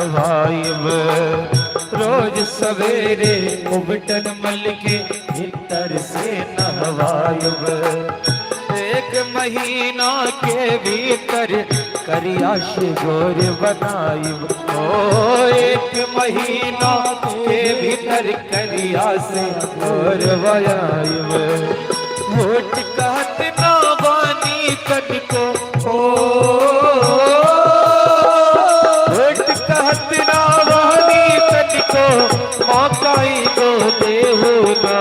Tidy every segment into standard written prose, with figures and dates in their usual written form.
नहवाइब। रोज सवेरे उबटन मल के भीतर से नहवाइब। एक महीना के भीतर करिया से गोर बनाइब। ओ एक महीना के भीतर करिया से गोर बनाइब। वोट कहत ना बानी तनिको, ओ वोट कहत ना बानी तनिको, मौकाई दो देहु ना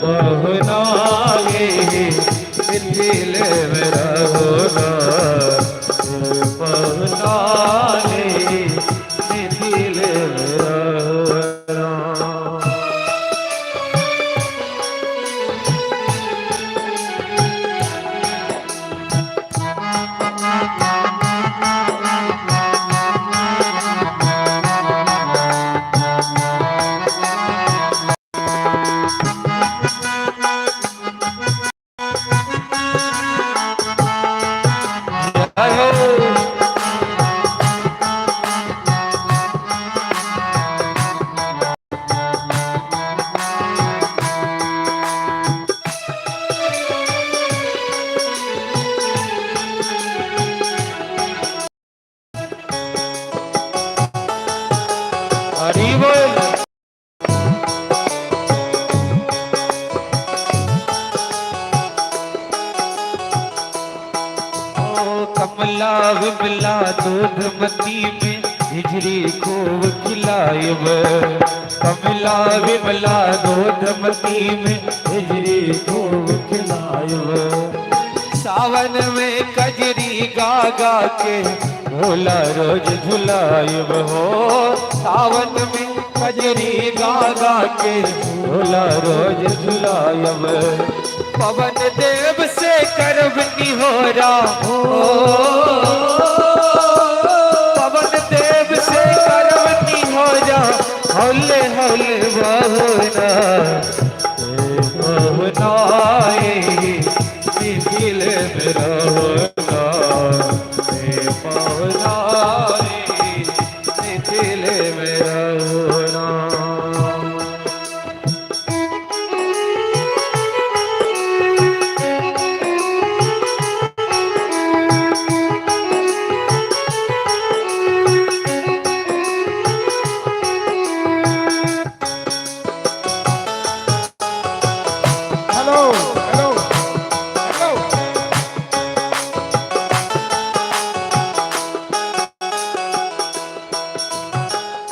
बहुना ये दिल मेरा होना बहुना ये दिल मेरा होना। कमला विमला दूध मती में हिजरी खूब खिलाइब। कमला विमला दूध मती में हिजरी खूब खिलाइब। सावन में कजरी गा गा के भोला रोज झुलाइब। हो सावन में कजरी गा गा के भोला रोज झुलाइब। पवन देव से करबनी हो रहा, पवन देव से करबनी हो जा, हौले हौले बहुना बहुना दिल मेरा होना बहुना दिल मेरा होना।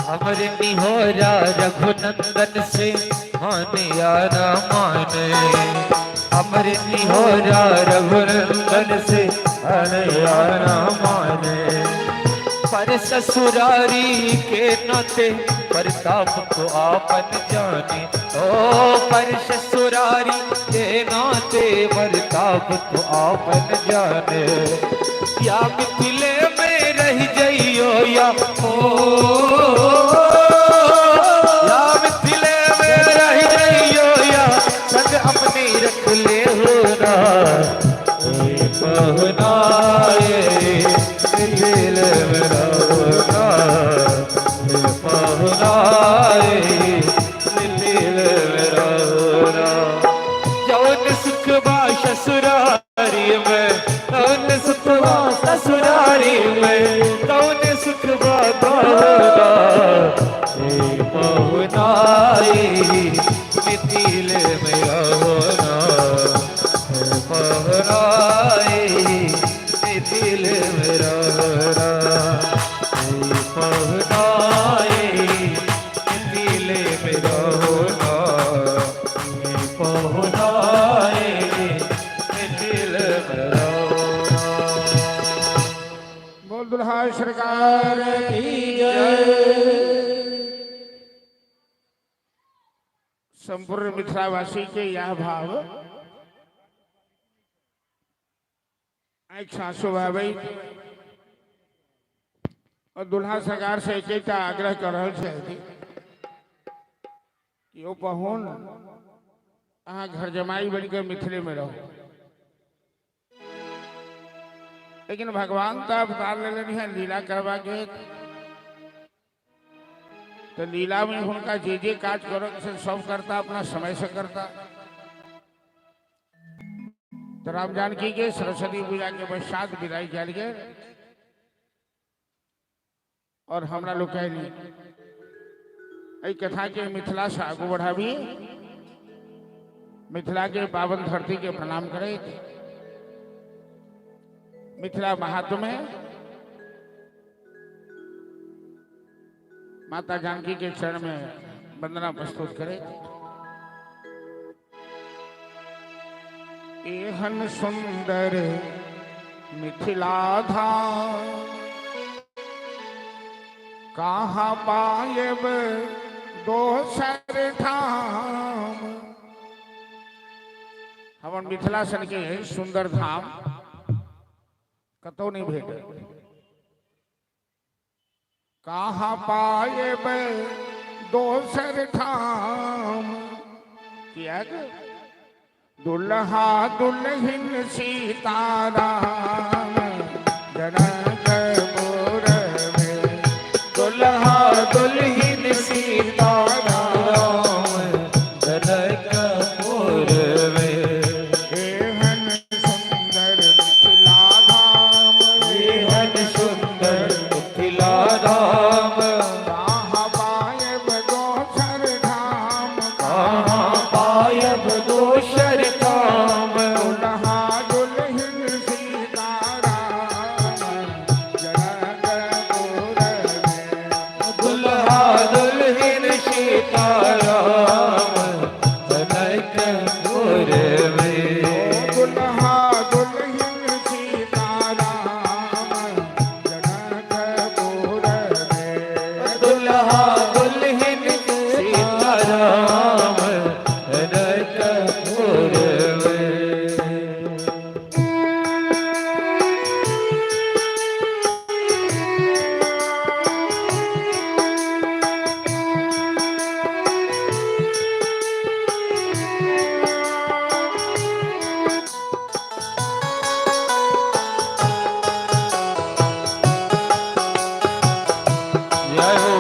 हमरे निहोरा रघुनंदन से माने या ना माने। हमरे निहोरा रघुनंदन से माने या ना माने। पर ससुरारी के नाते प्रताप को आपन जाने। ओ पर ससुरारी के नाते प्रताप को आपन जाने। या मिथिले में रह जाइयो या हो, या मिथिले में रह जाइयो या संग अपनी रख ले हो ना बहुना दिल मेरा होना बहुना दिल मेरा होना। जौन सुख बा ससुरारी में, जौन सुख बा ससुरारी में, जौन सुख बा बहुना बहुना दिल मेरा होना बहुना दिल मेरा होना बहुना दिल मेरा होना बहुना दिल मेरा होना। बोल दुल्हा सरकार की जय। संपूर्ण मिथिलावासी के यह भाव एक सासु भाई और दुल्हा सरकार से एक आग्रह कर रहा है कि ओ पहुन अहाँ घर जमाई बनकर मिथिले में रहो। लेकिन भगवान तो अवतार ले लेनी है लीला करवा के तो लीला में उनका जे काज करो से सब करता अपना समय से करता। तो राम जानकी के सरस्वती पूजा के पश्चात विदाई कल गए और हमरा लोग कहनी ऐ कथा के मिथिला से आगू बढ़ावी, मिथिला के पावन धरती के प्रणाम करे। मिथिला महात्म में माता जानकी के चरण में वंदना प्रस्तुत करे। एहन सुंदर मिथिला धाम कहाँ पायब दोसर ठाम। हमन मिथिला सन के सुंदर धाम कतौ नहीं भेटे। कहाँ पायब दोसर ठाम किया दुल्हा दुल्हन सीताराम जनकपुर में। दुल्हा दुल्हन सीताराम जनकपुर में। एहन सुंदर मिथिला धाम, एहन सुंदर मिथिला धाम कहाँ पायब दोसर धाम। कहाँ पायब दोसर धाम। दुल्हा दुल्हन सीताराम जनकपुर में। दुल्हा दुल्हन सीताराम जनकपुर में। दुल्हा दुल्हन सीताराम जनकपुर में। दुल्हा दुल्हन सीताराम जनकपुर में। जय हो।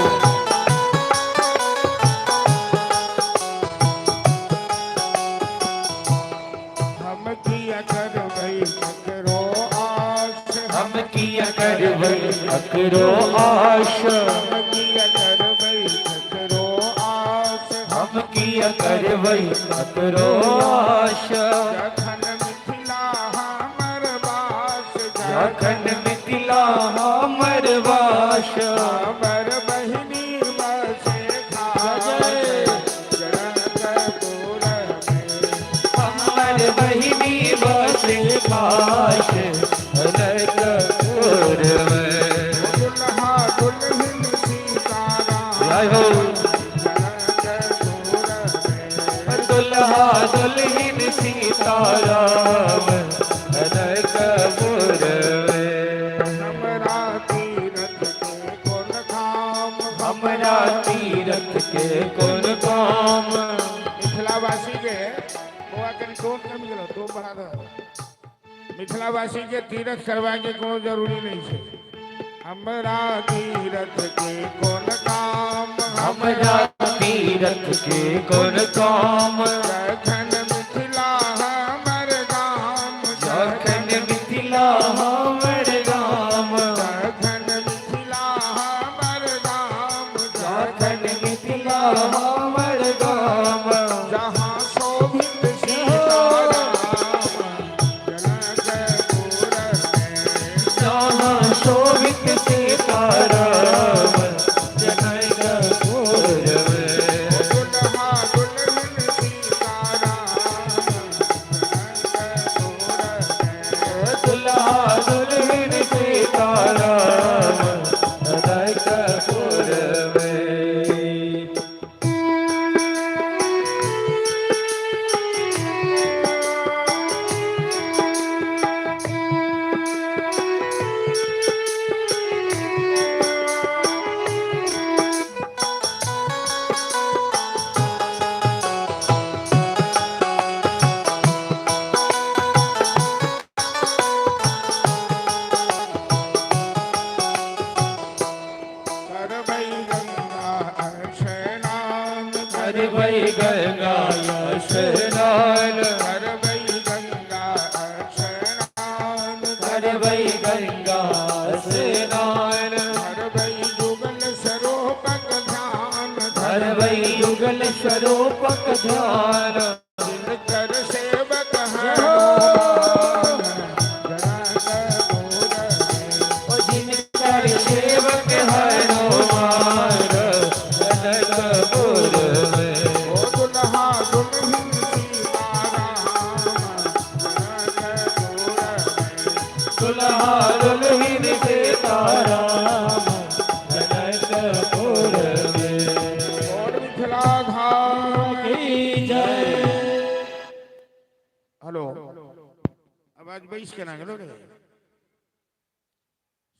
हम किया करबै ककरो आस। हम किया करबै अकरो आश। हम किया करबै ककरो आस। हम किया करबै अकरो आश। जखन मिथिला हमर वास। जखन मिथिला हमर वास। हमर बहिनी बसे खास जनकपुर में। हमर बहिनी बसे पास जनकपुर में। दुल्हा दुल्हन सीताराम जय हो। जनकपुर में। दुल्हा दुल्हन सीताराम जनकपुर में। हमरा तीरथ के कोन काम। हमरा तीरथ के कोन काम। मिथिलावासी के बुआ कन कोन कमी गेलो तो बढ़ा दो। मिथिलावासी के तीरथ करवा के कोनो जरूरी नहीं है। हमरा तीरथ के कोन काम। हमरा तीरथ के कोन काम। जखन मिथिला हमर गाम। जखन मिथिला हमर गाम। जखन मिथिला हमर गाम। जखन मिथिला हमर गाम। जहाँ शोभित सीताराम जनकपुर में। जहाँ शोभित सीताराम जनकपुर में। दुल्हा दुल्हन सीताराम कर भई गंगा स्नान कर भई गंगा स्नान कर भई गंगा स्नान कर भई जुगल स्वरूपक ध्यान कर भई युगल स्वरूपक ध्यान कर सेवक है जिनकर सेवक हनुमान जनकपुर में ओ दुल्हा दुल्हन सीताराम दुल्हा दुल्हन सीताराम जनकपुर में और मिथिला धाम की जय। हेलो आवाज बैस के ना करो रे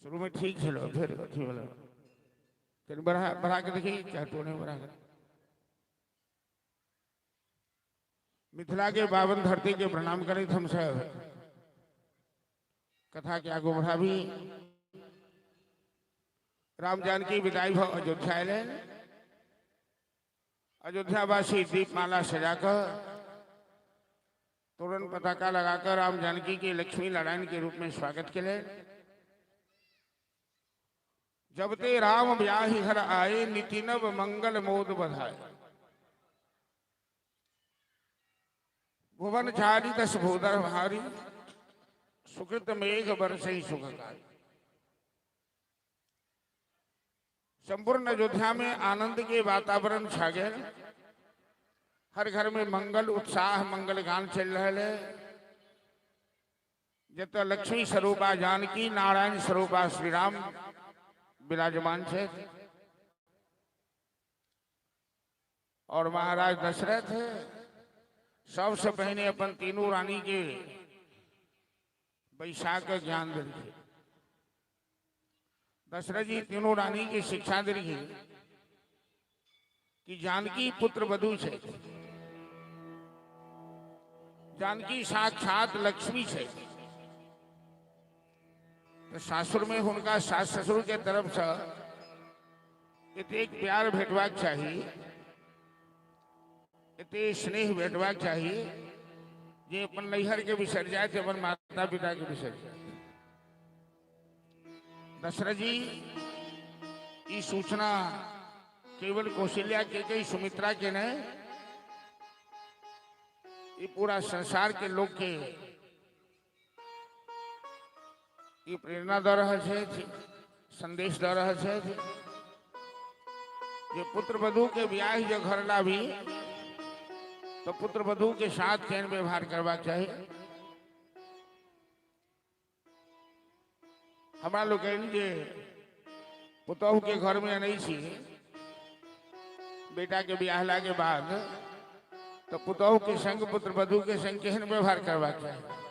शुरू में ठीक चलो फिर अथी वाला फिर बढ़ा के देखिए क्या टोने बढ़ा कर मिथिला के पावन धरती के प्रणाम करें हम सब कथा के आगो बढ़ा भी राम जानकी विदाई भव अयोध्या ले अयोध्यावासी दीपमाला सजाकर तोरण पताका लगाकर राम जानकी के लक्ष्मी नारायण के रूप में स्वागत के लिए जब ते राम ब्याहि घर आए नितिनव मंगल मोद बधाए भुवन चारी दस भूधर भारी सुकृत मेघ बरसई सुखकारी संपूर्ण अयोध्या में आनंद के वातावरण छा गए हर घर में मंगल उत्साह मंगल गान चल रहे है जत लक्ष्मी स्वरूपा जानकी नारायण स्वरूपा श्री राम विराजमान है और महाराज दशरथ सबसे पहले अपन तीनों रानी के वैशाख का ज्ञान दिए दशरथ जी तीनों रानी की शिक्षा दिए कि जानकी पुत्र वधु है जानकी साक्षात लक्ष्मी है तो सासुर में उनका सास ससुर के तरफ से एक प्यार भेटवाक चाहिए इतने स्नेह भेटवाक चाहिए जे अपन नैहर के बिसर जाए थे अपन माता पिता के बिसर जाए दशरथ जी ये सूचना केवल कौशल्या के कई सुमित्रा के नहीं ये पूरा संसार के लोग के ये प्रेरणा द रहा है संदेश द रहा है जे पुत्र वधु के ब्याह जो घर ला भी तो पुत्र वधु के साथ केन व्यवहार करवा चाहिए हमारा लोग जे पुतहु के घर में नहीं छी बेटा के ब्याह ला के बाद तो पुतहु के संग पुत्र वधु के संग केहन व्यवहार करवा चाहिए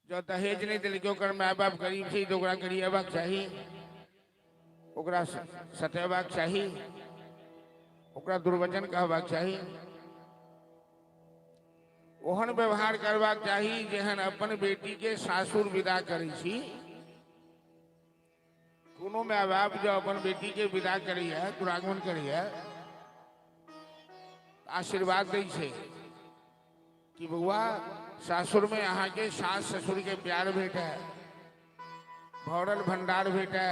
जो दहेज नहीं दिल के माय बाप गरीब से तो गरियाबाक चाहिए ओकरा सतेबाक चाहिए ओकरा दुर्वचन कहबाक चाहिए ओहन व्यवहार करबाक चाहिए जेहन अपन बेटी के सासुर विदा करी छी कोनो माय बाप जो अपन बेटी के विदा करी है दुरागमन करी है आशीर्वाद दै छे कि बउआ सासुर में अहाँ के सास ससुर के प्यार भेटे भरल भंडार भेटे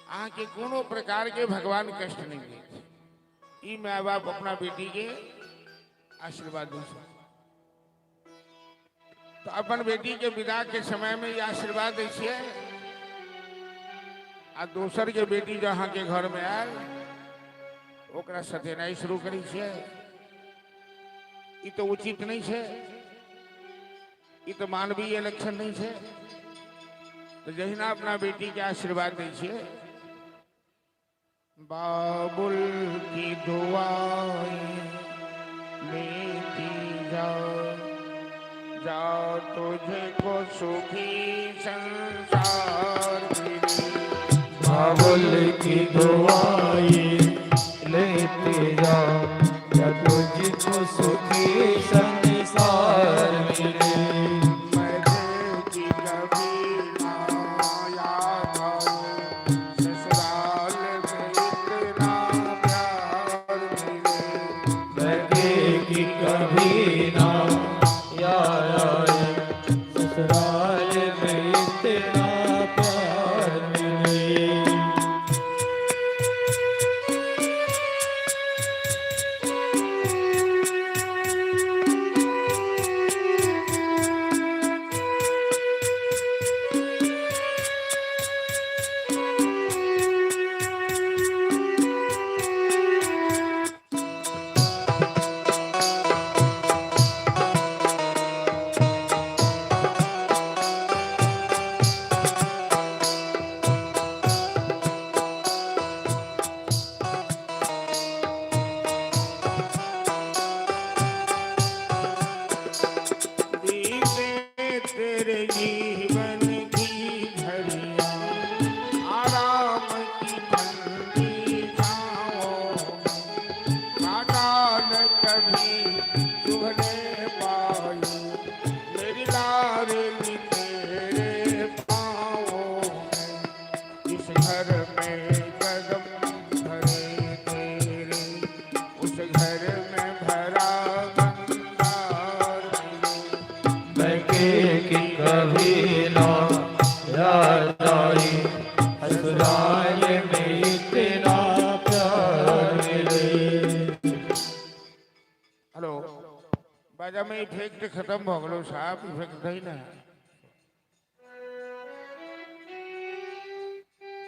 अहाँ के कोनो प्रकार के भगवान कष्ट नहीं दे ई माय बाप अपना बेटी के आशीर्वाद दे तो अपन बेटी के विदा के समय में ये आशीर्वाद दे आ दोसर के बेटी जो अहाँ के घर में आयल ओकरा सतेनाई शुरू करी छे ई तो उचित नहीं है ई तो मानवीय लक्षण नहीं है तो जहिना अपना बेटी के आशीर्वाद दे छे बाबुल की दुआएं लेती जा तुझे को सुखी संसार बाबुल की दुआएं लेते जाओ या तुझको सुखी संसार मिले नाई ससुराल में इतना प्यार मिले। हेलो बाजा में इफेक्ट खत्म हो गलो साहब, इफेक्ट नहीं ना।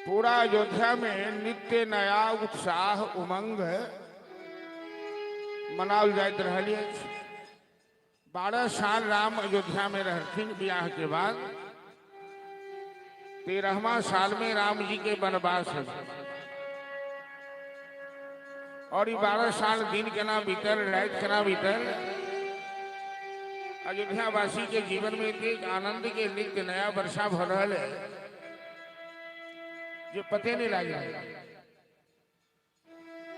पूरा अयोध्या में नित्य नया उत्साह उमंग मनाल जात रही। 12 साल राम अयोध्या में रहथिन ब्याह के बाद। 13वां साल में राम जी के वनवास है और 12 साल दिन के ना बीतल, रात के ना बीतल। अयोध्या वासी के जीवन में एक आनंद के नित्य नया वर्षा भ रहा है जो पते नहीं लगे।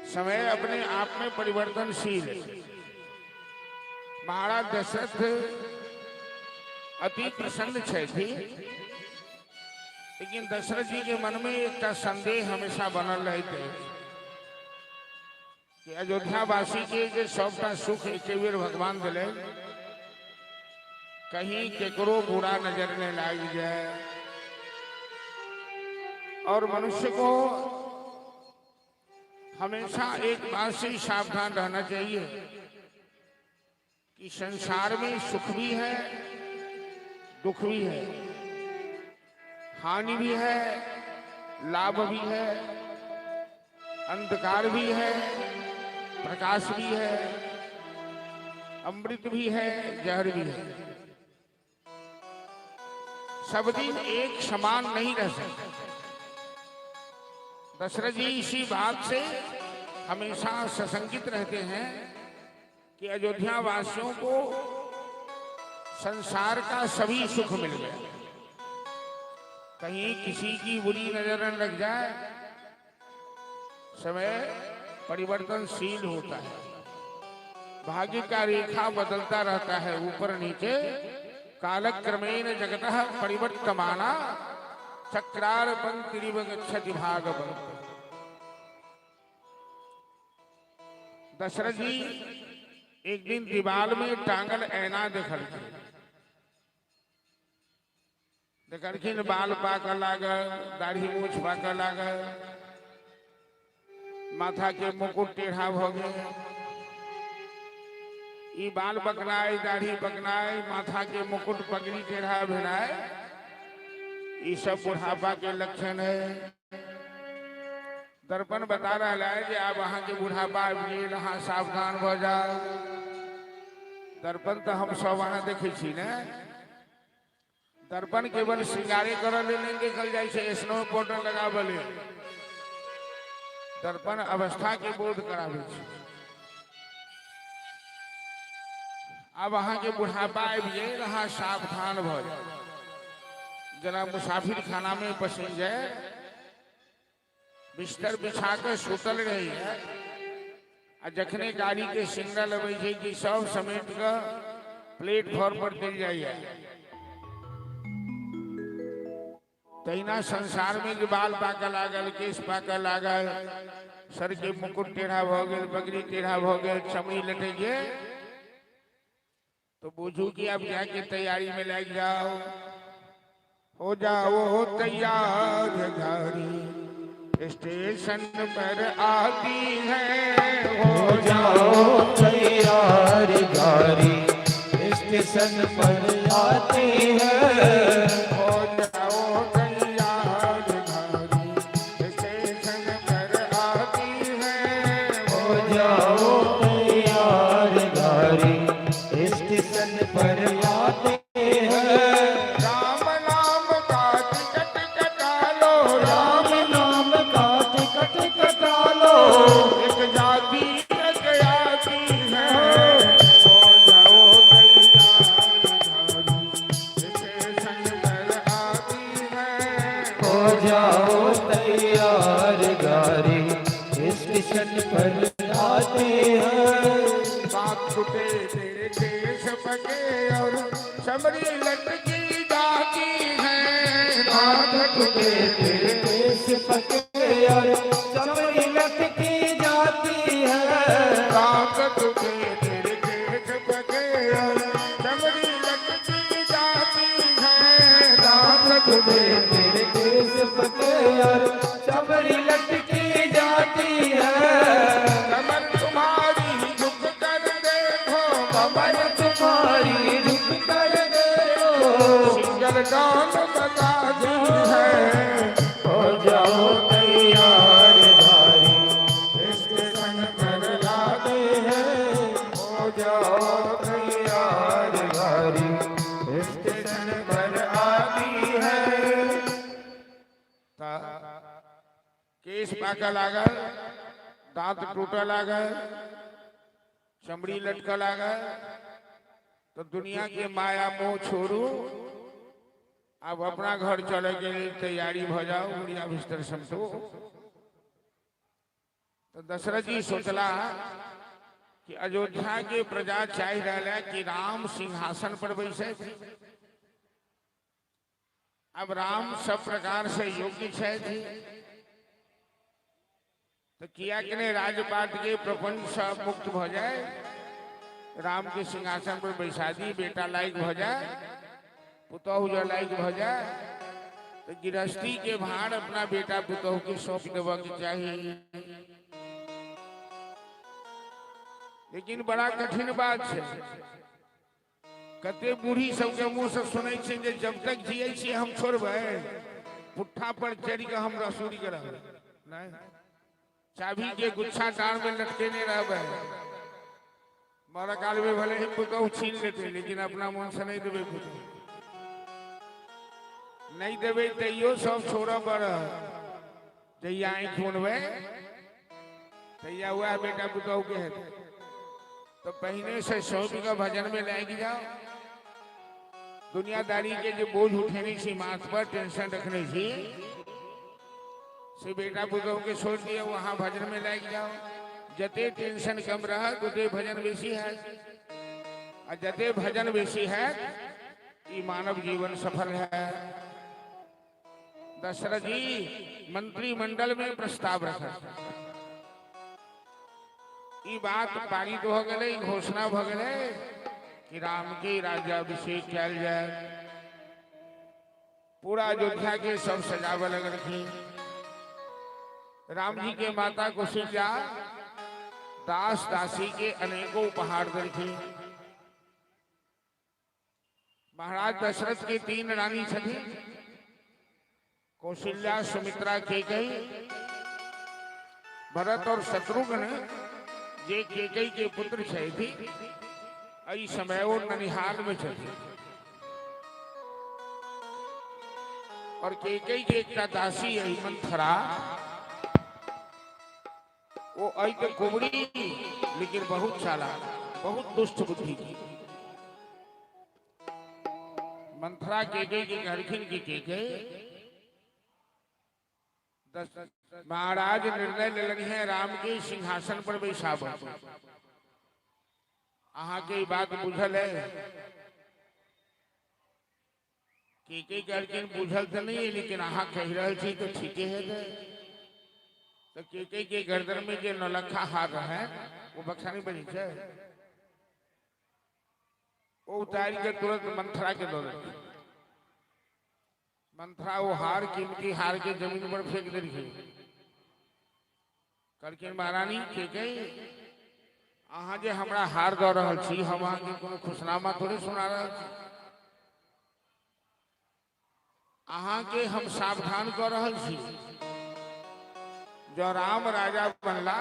समय अपने आप में परिवर्तनशील है। महाराज दशरथ अति प्रसन्न थे, लेकिन दशरथ जी के मन में एक संदेह हमेशा बनल रहे थे कि अयोध्या वासी के जो सबका सुख एक बेर भगवान दिले, कहीं केकरो बुरा नजर न लग जाए। और मनुष्य को हमेशा एक बात से सावधान रहना चाहिए कि संसार में सुख भी है, दुख भी है, हानि भी है, लाभ भी है, अंधकार भी है, प्रकाश भी है, अमृत भी है, जहर भी है। सब दिन एक समान नहीं रह सकते। दशरथ जी इसी बात से हमेशा सशंकित रहते हैं कि अयोध्या वासियों को संसार का सभी सुख मिल गया, कहीं किसी की बुरी नजर न लग जाए। समय परिवर्तनशील होता है, भाग्य का रेखा बदलता रहता है ऊपर नीचे। कालक्रमेण जगतः परिवर्तमाना चक्रार पंक्तिरिव गच्छति भागवत। दशरथ जी एक दिन दीवार में टांगल ऐना देखलखिन बाल पाक लागल, दाढ़ी मूछ पाक लागल, माथा के मुकुट टेढ़ा भ गए। ई बाल पकनाए, दाढ़ी पकनाए, माथा के मुकुट पगड़ी टेढ़ा भेनाए, ये सब बुढ़ापा के लक्षण है। दर्पण बता रहा है कि आप वहां के बुढ़ापा यहाँ सावधान हो जाओ। दर्पण तो हम सब वहां देखे छी ने। दर्पण केवल श्रृंगारे कर नहीं देखल जाए, स्नो पाउडर लगावल। दर्पण अवस्था के बोध करावे। अब वहां के बुढ़ापा आबिए रहा, सावधान भ जरा मुसाफिर खाना में पसंद जाए, बिस्तर बिछा कर सुतल रही है। जखने गाड़ी के सिग्नल अवे कि सब समेट कर प्लेटफॉर्म पर चल जाइए। तहिना संसार में जो बाल पाक लागल, केस पाक लागल, सर के मुकुट टेढ़ा भ गए, पगड़ी टेढ़ा भ गए, चमड़ी लटक तो बुझू कि अब जाके तैयारी में लग जाओ। हो जाओ तैयार, गाड़ी स्टेशन पर आती है। हो जाओ तैयार, गाड़ी स्टेशन पर आती है। हो जाओ तैयार, गाड़ी स्टेशन पर आती है। हो जाओ तैयार, गाड़ी स्टेशन पर आती है। राम नाम का टिकट कटा लो, राम नाम का टिकट कटा लो। एक जाति लग आती है। हो जाओ तैयार, गाड़ी स्टेशन पर आती है। हो जाओ तैयार, गाड़ी स्टेशन पर आती है। बात छुटे तेरे देश पके और समरी लटकी जाती है। बात छुटे तेरे देश पके और चमड़ी लटकी जाती है। बात छुटे तेरे देश पके और समरी लटकी जाती है। बात छुटे तेरे देश के यार चमड़ी लटकी जाती है। कमर तुम्हारी झुक कर देखो, कमर तुम्हारी झुक कर देखो, सिंगल डांस बजाती है। हो जाओ तैयार धारी, इसके संग कर लाते हैं। हो जाओ तैयार धारी, स्टेशन पर आती है। केस पाका लागल, दांत टूटा लागल, चमड़ी लटका लागल, तो दुनिया के माया मोह छोड़ू, अब अपना घर चले के लिए तैयारी हो जाओ, बुढ़िया बिस्तर समझो। तो दशरथ जी सोचला कि अयोध्या के प्रजा चाह रहा कि राम सिंहासन पर बैसे। अब राम सब प्रकार से योग्य है, तो किया कि नहीं राजपाट के प्रपंच सब मुक्त हो जाए, राम के सिंहासन पर बैसा दी, बेटा लायक हो जाए, पुतोह जो लायक हो जाए, तो गृहस्थी के भार अपना बेटा पुतोह के सौंप देवा के चाहिए। लेकिन बड़ा कठिन बात है, कते बूढ़ी सबके मुंह से सुनै छै जे जब तक जिये छी हम छोड़बै, पुट्ठा पर चढ़ के हम रसूरी करब नहीं, चाबी के गुच्छा डांड में लटकेने रहबै, मर काल में भले ही पुतोह छीन लेते, लेकिन अपना मन से नहीं देवे पुतोह, नहीं देवे तैयो सब छोड़ पर जैया आँख मुनबै तैया हुआ बेटा पुतोह के हेतै। तो पहले से सौंप का भजन में लग जाओ, दुनियादारी के जो बोझ उठेने से माथ पर टेंशन रखने से बेटा पुतोह के छोड़ दिया, वहां भजन में लग जाओ। जते टेंशन कम रहा उते भजन बेसी है, और जते भजन बेसी है ये मानव जीवन सफल है। दशरथ जी मंत्रिमंडल में प्रस्ताव रखा, ये बात पारित हो गए, घोषणा हो गए कि राम के राज्याभिषेक किया जाए। पूरा अयोध्या के सब सजावे लग रखी, राम जी के माता कौशल्या दास दासी के अनेकों उपहार दे। महाराज दशरथ के 3 रानी थी, कौशल्या, सुमित्रा, कैकेयी, भरत और शत्रुघ्न जे कैकेयी के पुत्र थी, अई समय वो ननिहाल में थे। और कैकेयी के एक दासी है मंथरा, वो आई तो कुबड़ी लेकिन बहुत चालाक, बहुत दुष्ट बुद्धि की। मंथरा कैकेयी के घरखिन की कैकेयी महाराज निर्णय ले लगी है राम के सिंहासन पर बैसाब। अहा के बात बुझल है, कैकेयी घरखिन बुझल तो नहीं है, लेकिन अहा कह रहे थी तो ठीक है। तो कैकेयी के गर्दन में जो नौलखा हार है वो बक्सा नहीं बनी है, वो उतार के तुरंत मंथरा के दो। मंथरा वो हार, कीमती हार के जमीन पर फेंक दी। करके महारानी कैकेयी अहाँ जे हमरा हार दे रहल छी, हम अहाँ के कोनो खुशनामा थोड़े सुना रहल छी, अहाँ के हम सावधान कर रहल छी। जो राम राजा बनला,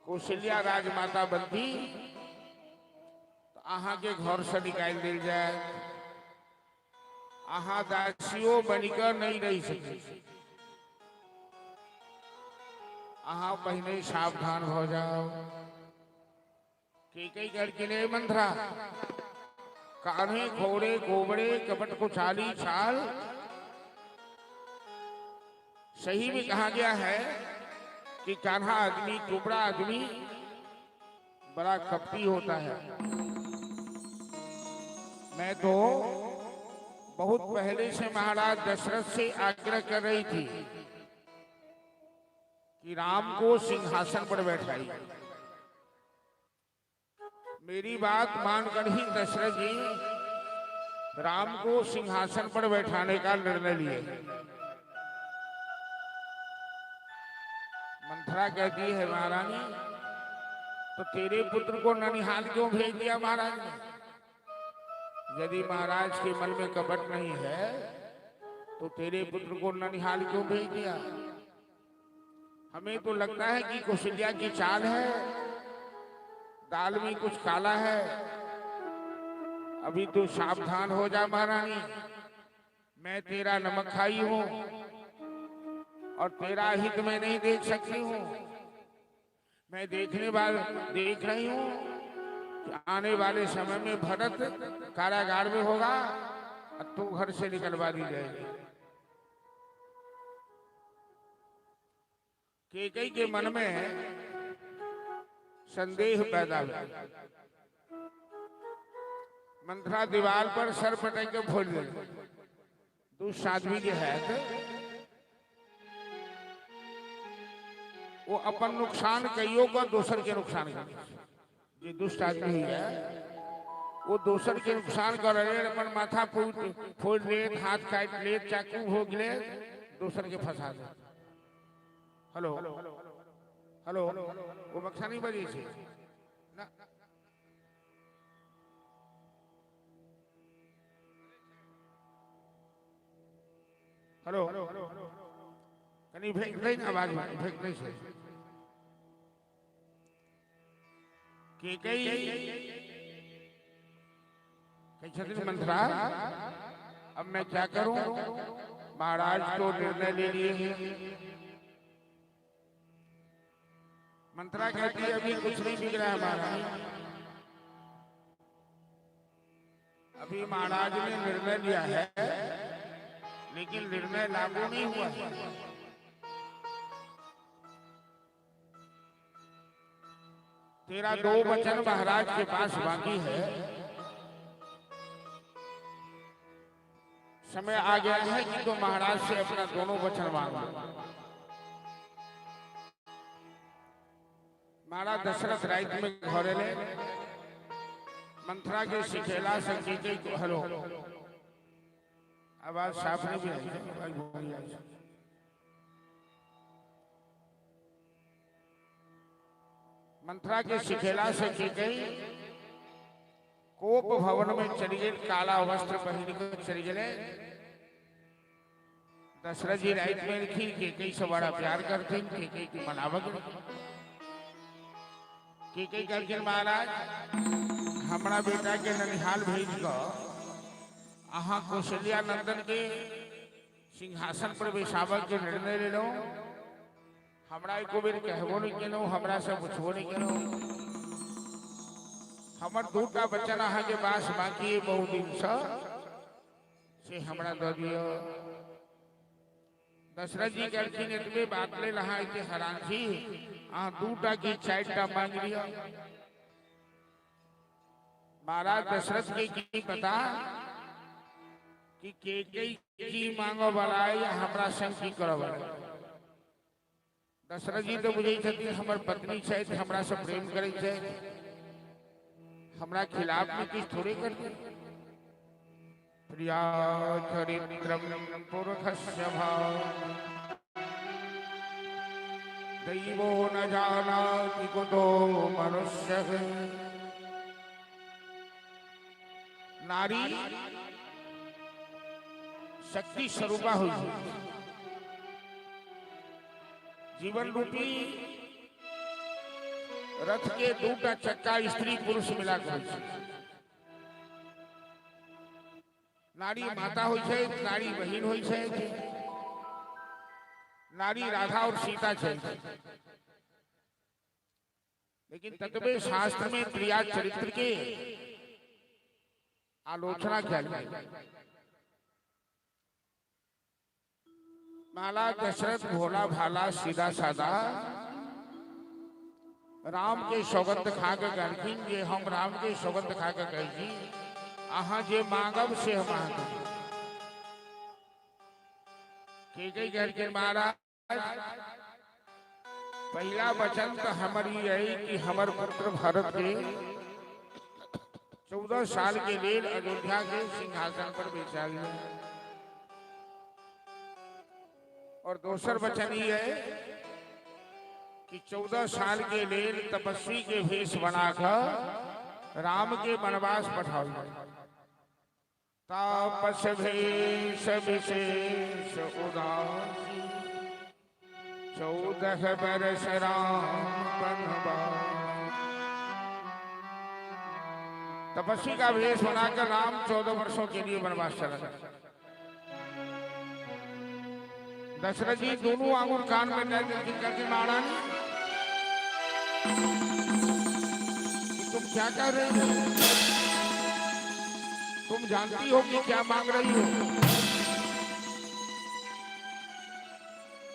कौशल्या राजमाता बनती, तो अहाँ के घर से निकाल दिल जाए, अहाँ दासियों बनकर नहीं रह सके, अहाँ पहले सावधान हो जाओ। कैकेयी करके ले मंथरा, कान्हे घोड़े गोबड़े कपट कुचाली चाल। सही में कहा गया है कि कान्हा आदमी, कुबड़ा आदमी बड़ा कपटी होता है। मैं तो बहुत पहले से महाराज दशरथ से आग्रह कर रही थी कि राम को सिंहासन पर बैठाई। मेरी बात मानकर ही दशरथ जी राम को सिंहासन पर बैठाने का निर्णय लिए। मंथरा कहती है महारानी, तो तेरे पुत्र को ननिहाल क्यों भेज दिया महाराज ने? यदि महाराज के मन में कपट नहीं है तो तेरे पुत्र को ननिहाल क्यों भेज दिया? हमें तो लगता है कि कौशल्या की चाल है, दाल में कुछ काला है। अभी तो सावधान हो जा महारानी, मैं तेरा नमक खाई हूं और तेरा हित मैं नहीं देख सकती हूं। मैं देख रही हूं कि आने वाले समय में भरत कारागार में होगा और तू घर से निकलवा दी जाएगी। कैकेयी के मन में संदेह पैदा हुआ। मंथरा दीवार पर सर पटक के फोड़ दे। दुष्ट आदमी जो है वो अपन नुकसान कईयों का दोसर के नुकसान कर। ये दुष्ट आदमी है वो दोसर के नुकसान कर रहे, अपन माथा फोड़ ले, हाथ काट ले, चाकू भोग ले, दोसर के फंसा दे। हेलो हेलो, वो बक्सा नहीं बजी छे ना। हेलो, कहीं फेंक नहीं ना, आवाज फेंक नहीं से। कैकेयी मंथरा, अब मैं क्या करूं? महाराज तो निर्णय ले लिए हैं। मंथरा कहती है अभी कुछ नहीं बिगड़ा है महाराज, अभी महाराज ने निर्णय लिया है लेकिन निर्णय लागू नहीं हुआ है। तेरा 2 वचन महाराज के पास बाकी है। समय आ गया है कि तो महाराज से अपना दोनों वचन मांगो। महाराज दशरथ रात में घरे ले मंथरा के सिखेला संकेत को। हेलो, आवाज साफ नहीं आई। मंथरा के सिखेला से कैकेयी कोप भवन में चली गई, काला वस्त्र पहन कर चली गए। दशरथ जी रात में लिखी कैकेयी से बड़ा प्यार करते, कैकेयी की मनावत। कैकेयी करके महाराज हमारा बेटा के ननिहाल भेज कर अहाँ कौशल्या नंदन के सिंहासन पर बैसाबक के निर्णय ले लो। हमरा एको बेर कहबो नहीं केलो, हमरा से पूछबो नहीं केलो। हमर 2टा बच्चन अहाँ के पास बाकी बहुत दिन से हमरा दे दियो। दशरथ जी कहलखिन एतबे बात ले लहा के हैरान छी, अहाँ 2टा की 4टा मांग लिया। महाराज दशरथ के की पता कि कैकेयी की मांगो वाला है या हमरा संग की करो वाला। दशरथ जी तो बुझे छथिन हमर पत्नी छै, हमरा से प्रेम करे छै, हमरा खिलाफ में किछ थोड़े करते। प्रिया चरित्रम पुरुषस्य भाव दैवो न जानाति कुतो मनुष्यः। नारी शक्ति स्वरूपा हुई, जीवन रूपी रथ के 2टा चक्का स्त्री पुरुष मिला कर। नारी माता होई छै, नारी बहिन होई छै, नारी राधा और सीता छै। लेकिन तत्वे शास्त्र में प्रिया चरित्र के आलोचना किया गया। माला दशरथ भोला भाला सीधा साधा राम के सौगंध खा के कहलखिन जे हम राम के सौगंध खा के कही छी अहाँ जे मांगब से हम अहाँ कैकेयी कहलखिन महाराज पहला वचन तो हमारी यही कि हमर पुत्र भरत के 14 साल के लिए अयोध्या के सिंहासन पर बैठा गया। और दूसर वचन ये है कि 14 साल के लिए तपस्वी के भेष बनाकर राम के वनवास पठाओ। तापस भेष विशेष उदासी 14 बरस राम वनवास। तपस्वी का वेश बनाकर राम 14 वर्षों के लिए वनवास चला गया। दशरथ जी दोनों आंगुर कान में करके महारानी तुम क्या कर रही हो? तुम जानती हो कि क्या मांग रही हो?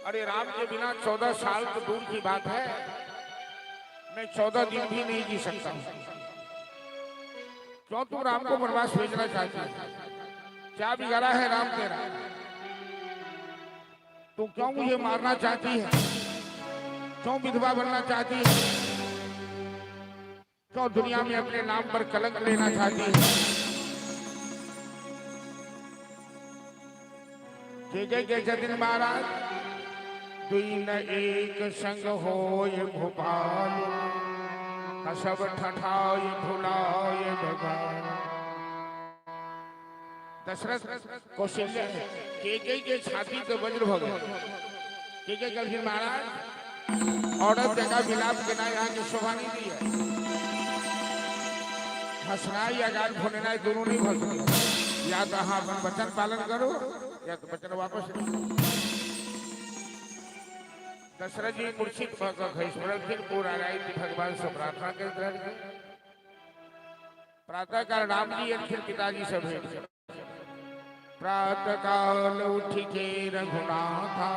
अरे राम के बिना 14 साल तो दूर की बात है, मैं 14 दिन भी नहीं जी सकता हूं। क्यों तुम राम को वनवास भेजना चाहती है? क्या बिगाड़ा है राम तेरा? तू क्यों मुझे मारना चाहती है? क्यों विधवा बनना चाहती है? क्यों दुनिया में अपने नाम पर कलंक लेना चाहती है? के जतिन महाराज दुईन एक संग होय भोपाल सब ठठाय भुलाय भगवान। दशरथ कौशल्य के छाती तो वज्र भगवान के कल महाराज औरत जगह विलाप के ना यहाँ की शोभा नहीं दी है। हंसना या गाल फोड़ना दोनों नहीं भर सकते। या तो हाँ अपन वचन पालन करो या तो वचन वापस लो। दशरथ जी मूर्छित फिर पूरा राय भगवान से प्रार्थना कर प्रातः काल राम जी फिर पिताजी से भेंट। प्रातः काल उठ के रघुनाथा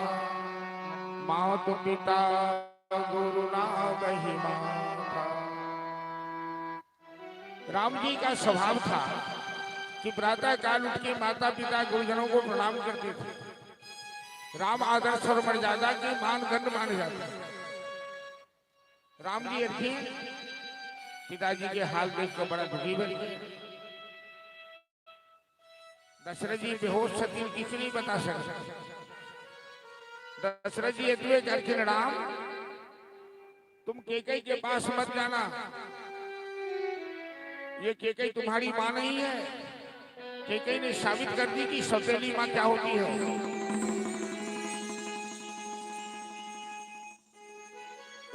मातु पिता गुरु नागहि माथा। राम जी का स्वभाव था कि प्रातः काल उठ के माता पिता गुरुजनों को प्रणाम करते थे। राम आदर्श और मर्यादा के मानदंड माने जाते। राम जी अर्थी पिताजी के हाल देखकर बड़ा दुखी बन गए। दशरथ जी बेहोश छती किसी नहीं बता सकते। दशरथ जी इतने करके राम तुम केकई के पास मत जाना, ये केकई तुम्हारी मां नहीं है। केकई ने साबित कर दी कि सौतेली मां क्या होती है।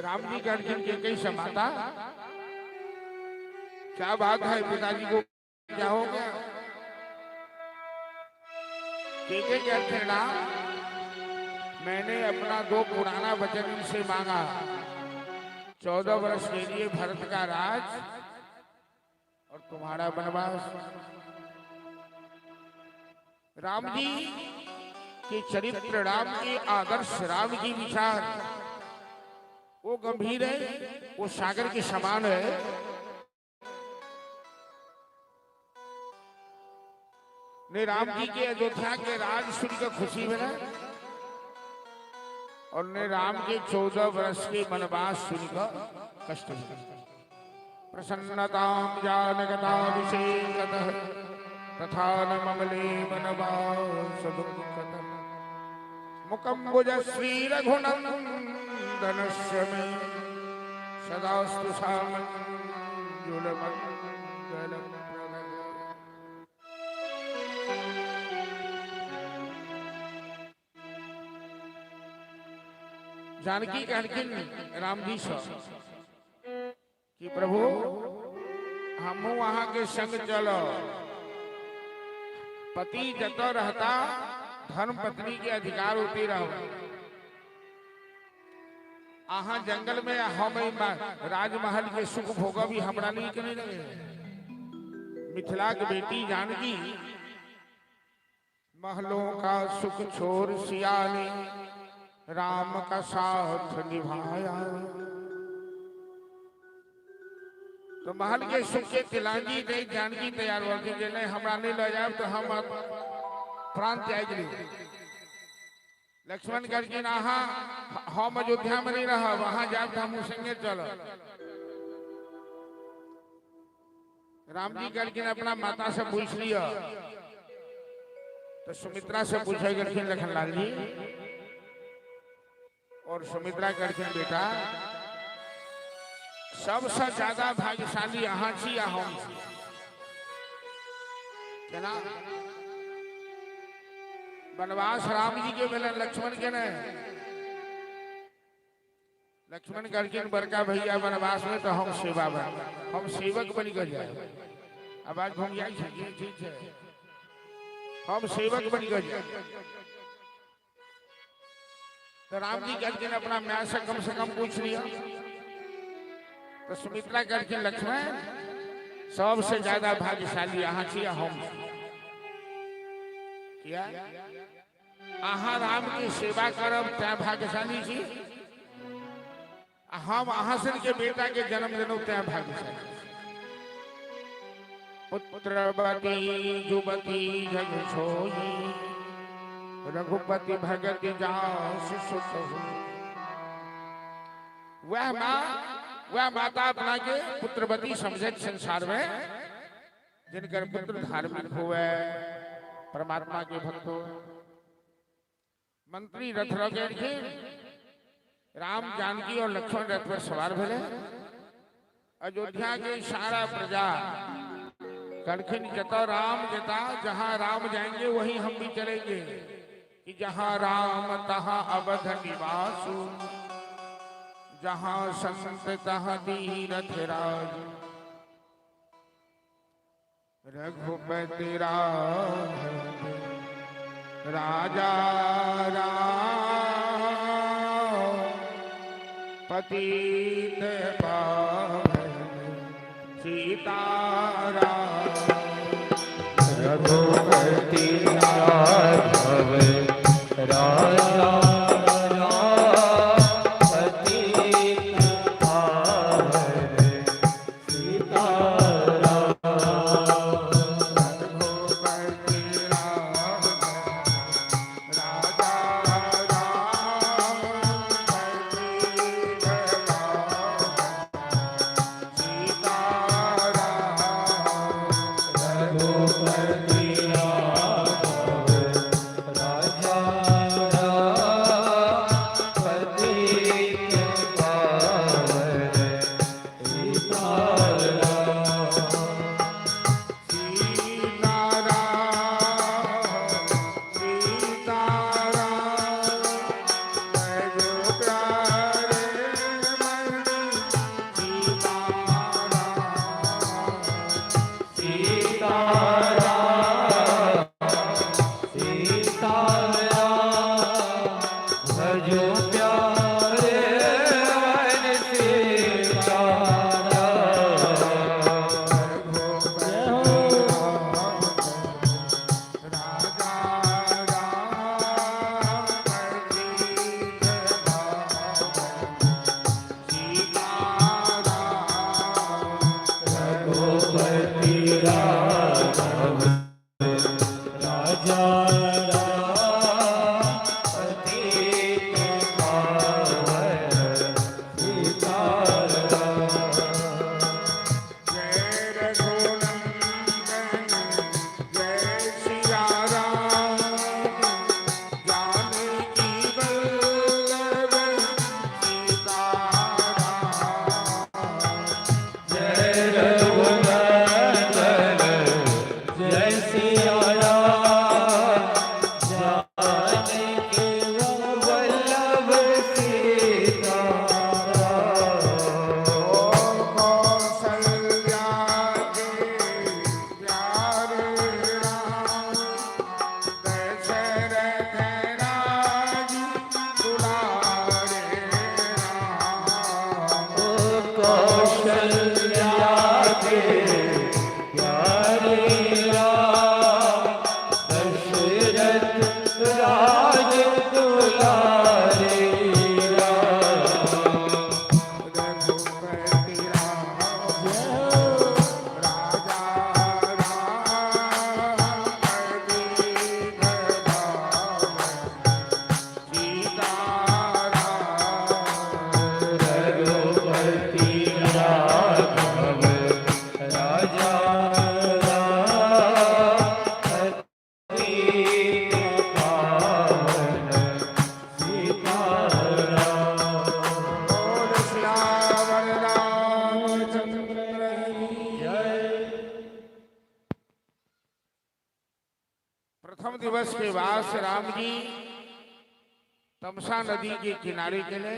राम जी का अर्जुन केकई से माता क्या बात है, पिताजी को क्या हो गया? केकई के अर्जुन राम मैंने अपना 2 पुराना वचन इनसे मांगा, 14 वर्ष के लिए भरत का राज और तुम्हारा वनवास। राम जी के चरित्र, राम के आदर्श, राम की विचार वो गंभीर है, वो सागर के समान है। ने राम जी के अयोध्या के राज सुनकर खुशी बना और ने राम के 14 वर्ष के वनवास सुनकर कष्ट बना। प्रसन्नतां जानकताभिषेकतः तथा न ममले वनवास दुःखतः मुखं भुज श्री रघुनन्दनस्य मे सदास्तु सामञ्जुलमङ्गलम्। जानकी कहलखिन राम जी से कि प्रभु हम वहां के संग चलो। पति जत रहता धर्म पत्नी के अधिकार होती रहो। आहा जंगल में हम राजमहल के सुख भोगा भी हमरा नहीं करने लगे। मिथिला की बेटी जानकी महलों का सुख छोड़ सियाने राम का साथ निभाया। तो महल के सुख के तिलांगी नहीं जानकी तैयार हो गई। नहीं हमरा नहीं ले जाए तो हम प्राण त्याग ली। लक्ष्मण करके नहा हम अयोध्या में नहीं रहा, वहां जाए तो हम संगे चलो। राम जी करके अपना माता से पूछ लिया तो सुमित्रा से पूछे करके लखनलाल जी और सुमित्रा करके बेटा सबसे ज्यादा भाग्यशाली यहाँ छी या हम छी केना वनवास राम जी के मिले लक्ष्मण के नहीं लक्ष्मण करके बड़का भैया वनवास में तो हम सेवा बन हम सेवक बन कर जाए आवाज घूम जाए ठीक है हम सेवक बन कर जाए तो राम जी करके अपना म्याँ से कम पूछ लिया तो सुमित्रा करके लक्ष्मण सबसे ज्यादा भाग्यशाली यहाँ छी हम क्या अहाँ राम की सेवा करब त्या भाग्यशाली छी हम अहासन के बेटा के जन्म देनो त्या भाग्यशाली पुत्रवती जुवती जग छोई रघुपति भगत जासु सुत वह माता अपना के पुत्रवती समझे संसार में जिनकर पुत्र धार्मिक हुए परमात्मा के भक्त हो मंत्री रथ रखे राम जानकी और लक्ष्मण रथ पर सवार भले अयोध्या के सारा प्रजा कड़खिन जता राम जता जहां राम जाएंगे वहीं हम भी चलेंगे कि जहां राम तहां अवध निवासु जहां संत तहां तीरथ राज रघुपति राजा राम पतित पावन सीताराम रघुपति राघव राजा दिवस के बाद से राम जी तमसा नदी के किनारे चले।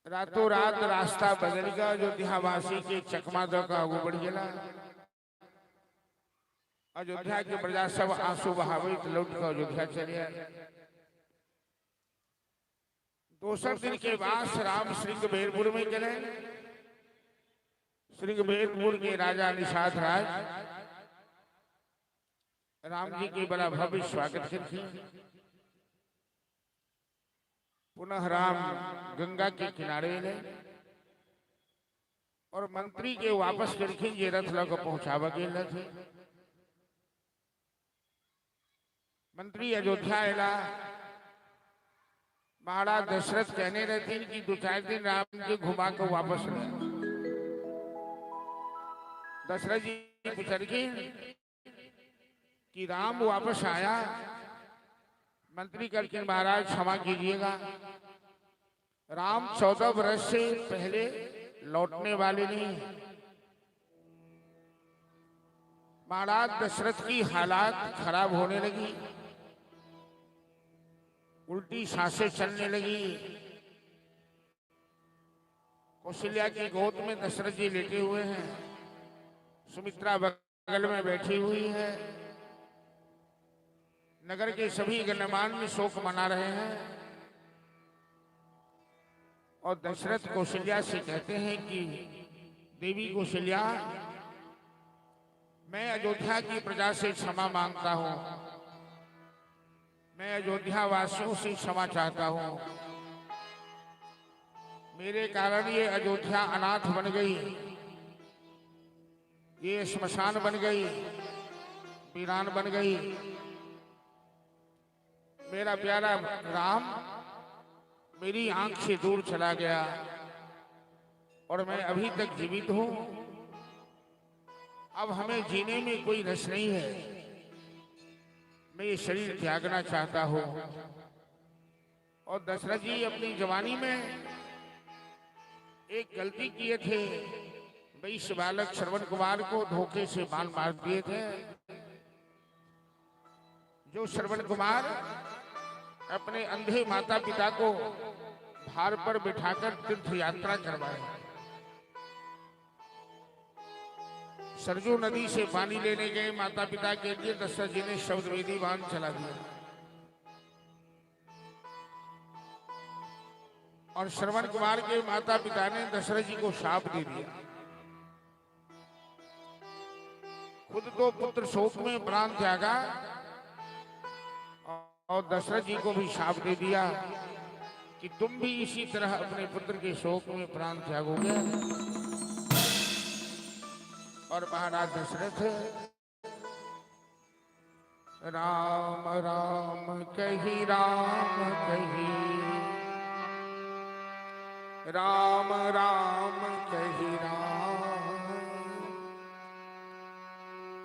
रातों रात रास्ता बदल गया। अयोध्यावासी के चकमा दो का आगू बढ़ गया। अयोध्या के प्रजा सब आंसू बहावे लौट कर अयोध्या चले। दूसरे दिन के बाद राम श्रृंगबेरपुर में चले। श्रृंगबेरपुर के राजा निषाद राज राम जी के बड़ा भव्य स्वागत करते। पुनः राम गंगा के किनारे ले और मंत्री के वापस करके ये रथ लग पहुंचावा के थे। मंत्री अयोध्या आला। महाराज दशरथ कहने रहते कि 2-4 दिन राम जी घुमा कर वापस ले। दशरथ जी पूछर के कि राम वापस आया। मंत्री करके महाराज क्षमा कीजिएगा, राम 14 वर्ष से पहले लौटने वाले नहीं। महाराज दशरथ की हालात खराब होने लगी, उल्टी सांसें चलने लगी। कौशल्या की गोद में दशरथ जी लेटे हुए हैं, सुमित्रा बगल में बैठी हुई है। नगर के सभी गणमान्य शोक मना रहे हैं और दशरथ कौशल्या से कहते हैं कि देवी कौशल्या, मैं अयोध्या की प्रजा से क्षमा मांगता हूं। मैं अयोध्या वासियों से क्षमा चाहता हूं। मेरे कारण ये अयोध्या अनाथ बन गई, ये श्मशान बन गई, वीरान बन गई। मेरा प्यारा राम मेरी आंख से दूर चला गया और मैं अभी तक जीवित हूं। अब हमें जीने में कोई रस नहीं है। मैं ये शरीर त्यागना चाहता हूं। और दशरथ जी अपनी जवानी में एक गलती किए थे। वैश्य बालक श्रवण कुमार को धोखे से बाण मार दिए थे। जो श्रवण कुमार अपने अंधे माता पिता को भार पर बिठाकर तीर्थ यात्रा करवाए। सरजू नदी से पानी लेने गए माता पिता के लिए दशरथ जी ने शब्द वेदी बाण चला दिया और श्रवण कुमार के माता पिता ने दशरथ जी को शाप दे दिया। खुद तो पुत्र शोक में प्राण त्यागा और दशरथ जी को भी शाप दे दिया कि तुम भी इसी तरह अपने पुत्र के शोक में प्राण त्यागोगे। और महाराज दशरथ राम राम कही, राम कही, राम राम कही राम।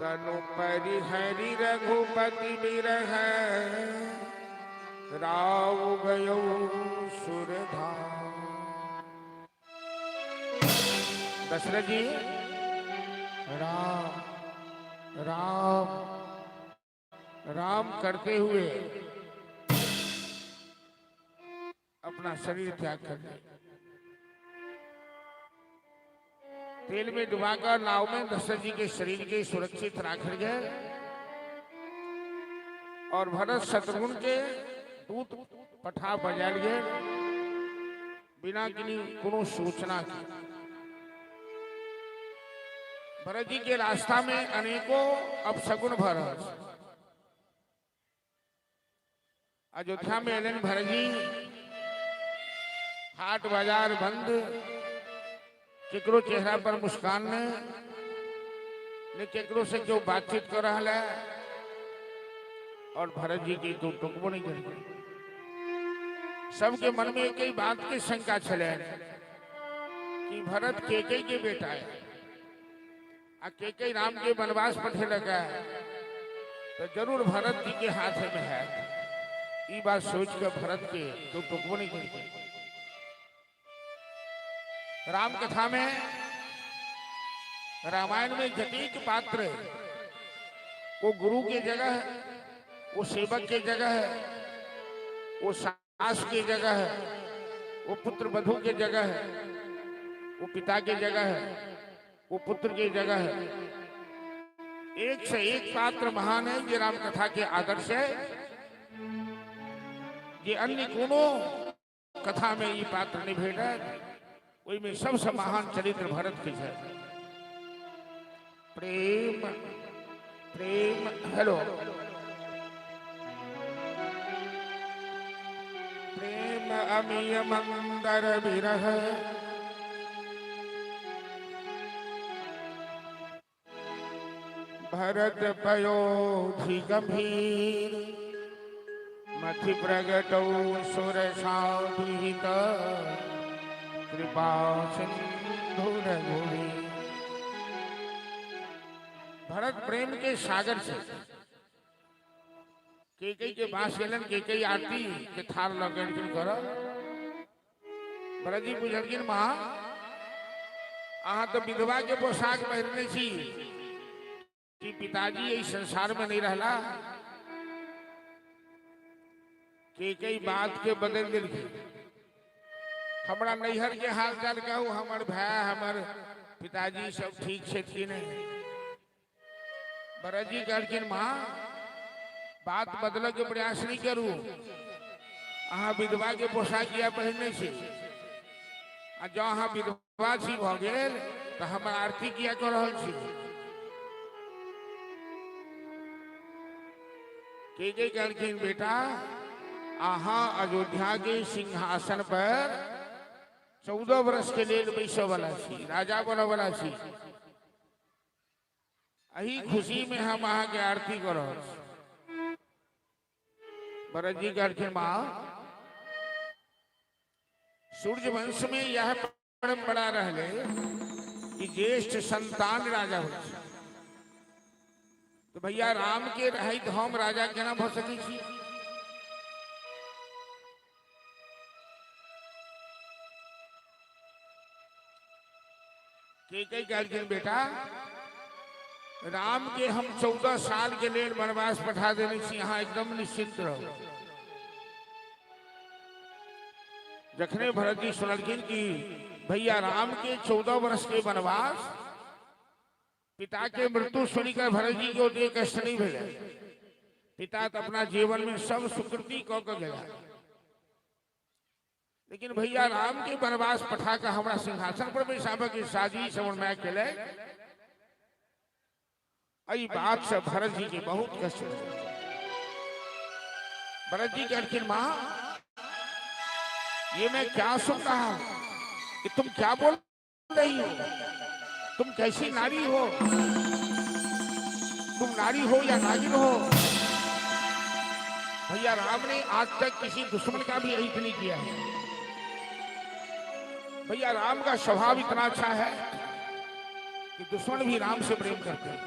तनु परिहरि रघुपति बिरह, राव गयो सुरधाम। दशरथ जी राम राम राम करते हुए अपना शरीर त्याग कर दिया। तेल में डुबाकर नाव में दशरथ जी के शरीर के सुरक्षित रख गए और भरत शत्रुघ्न के दूत पठा बजा गए बिना कोनो सूचना के। भरत जी के रास्ता में अनेकों अपशकुन भरत। अयोध्या में एलन भरत जी, हाट बाजार बंद, केकरो चेहरा पर मुस्कान ने केकरो से क्यों बातचीत कर रहा है और भरत जी की तो टुकबो नहीं कर। सबके मन में एक ही बात की शंका चले कि भरत केकई के बेटा है आ केकई राम के वनवास पठे लगा है तो जरूर भरत जी के हाथ में है। ये बात सोच कर भरत के तो टुकबो नहीं कर। राम कथा में, रामायण में जटीक पात्र वो गुरु की जगह है, वो सेवक की जगह है, वो सास की जगह है, वो पुत्र वधू की जगह है, वो पिता की जगह है, वो पुत्र की जगह है। एक से एक पात्र महान है। ये राम कथा के आदर्श है। ये अन्य कोनो कथा में ये पात्र नहीं भेटा। वही में सबसे महान चरित्र भरत की है। प्रेम प्रेम हेलो प्रेम अमीय मंदर विरह भरत पयोधि गंभीर मथि प्रगटौ सुरसाधित कृपा सिंधु रघुवीर। भरत प्रेम के सागर से केकई के बास गेलन केकई आरती के थार लगन के कर भरत जी बुझलगिन मां अहाँ तो विधवा के पोशाक पहनने छी कि पिताजी इस संसार में नहीं रहला। केकई बात के बदल दिल हमरा नैहर के हाल चाल कहू। हमर भाई हमर पिताजी सब ठीक से थी नहीं। भरत जी कहलखिन मां बात बदल के प्रयास नहीं करू। अहाँ विधवा के पोशाक किया पहनने से जो अहाँ विधवा छी भ गेल तो हम आरती किया कर रहल छी। के कहलखिन बेटा अहाँ अयोध्या के सिंहासन पर 14 वर्ष के लिए बैसे वाला छी, राजा बने वाला छी। अही खुशी में हम अहाँ के आरती कर रहल छी। भरत जी कहलखिन मां सूर्य वंश में यह परंपरा रहले कि ज्येष्ठ संतान राजा हो। तो भैया राम के रहित हम राजा केना भ सकै छी। के कहलखिन बेटा राम के हम 14 साल के लिए वनवास पठा देने छी। यहाँ एकदम निश्चिंत रहो। जखने भरत जी सुनलखिन कि भैया राम के 14 वर्ष के वनवास पिता के मृत्यु सुनिकर भरत जी को देह कष्ट नहीं भेजा। पिता तो अपना जीवन में सब सुकृति कऽ के गया, लेकिन भैया राम के वनवास पठा कर हमारा सिंहासन पर बैसाबे के साजी समन्वय केले। अई बात से भरत जी के बहुत कष्ट। भरत जी कहलखिन मां ये मैं क्या सुन रहा हूं कि तुम क्या बोल रही हो। तुम कैसी नारी हो। तुम नारी हो या नागिन हो। भैया राम ने आज तक किसी दुश्मन का भी अहित नहीं किया है। भैया राम का स्वभाव इतना अच्छा है कि दुश्मन भी राम से प्रेम करते हैं।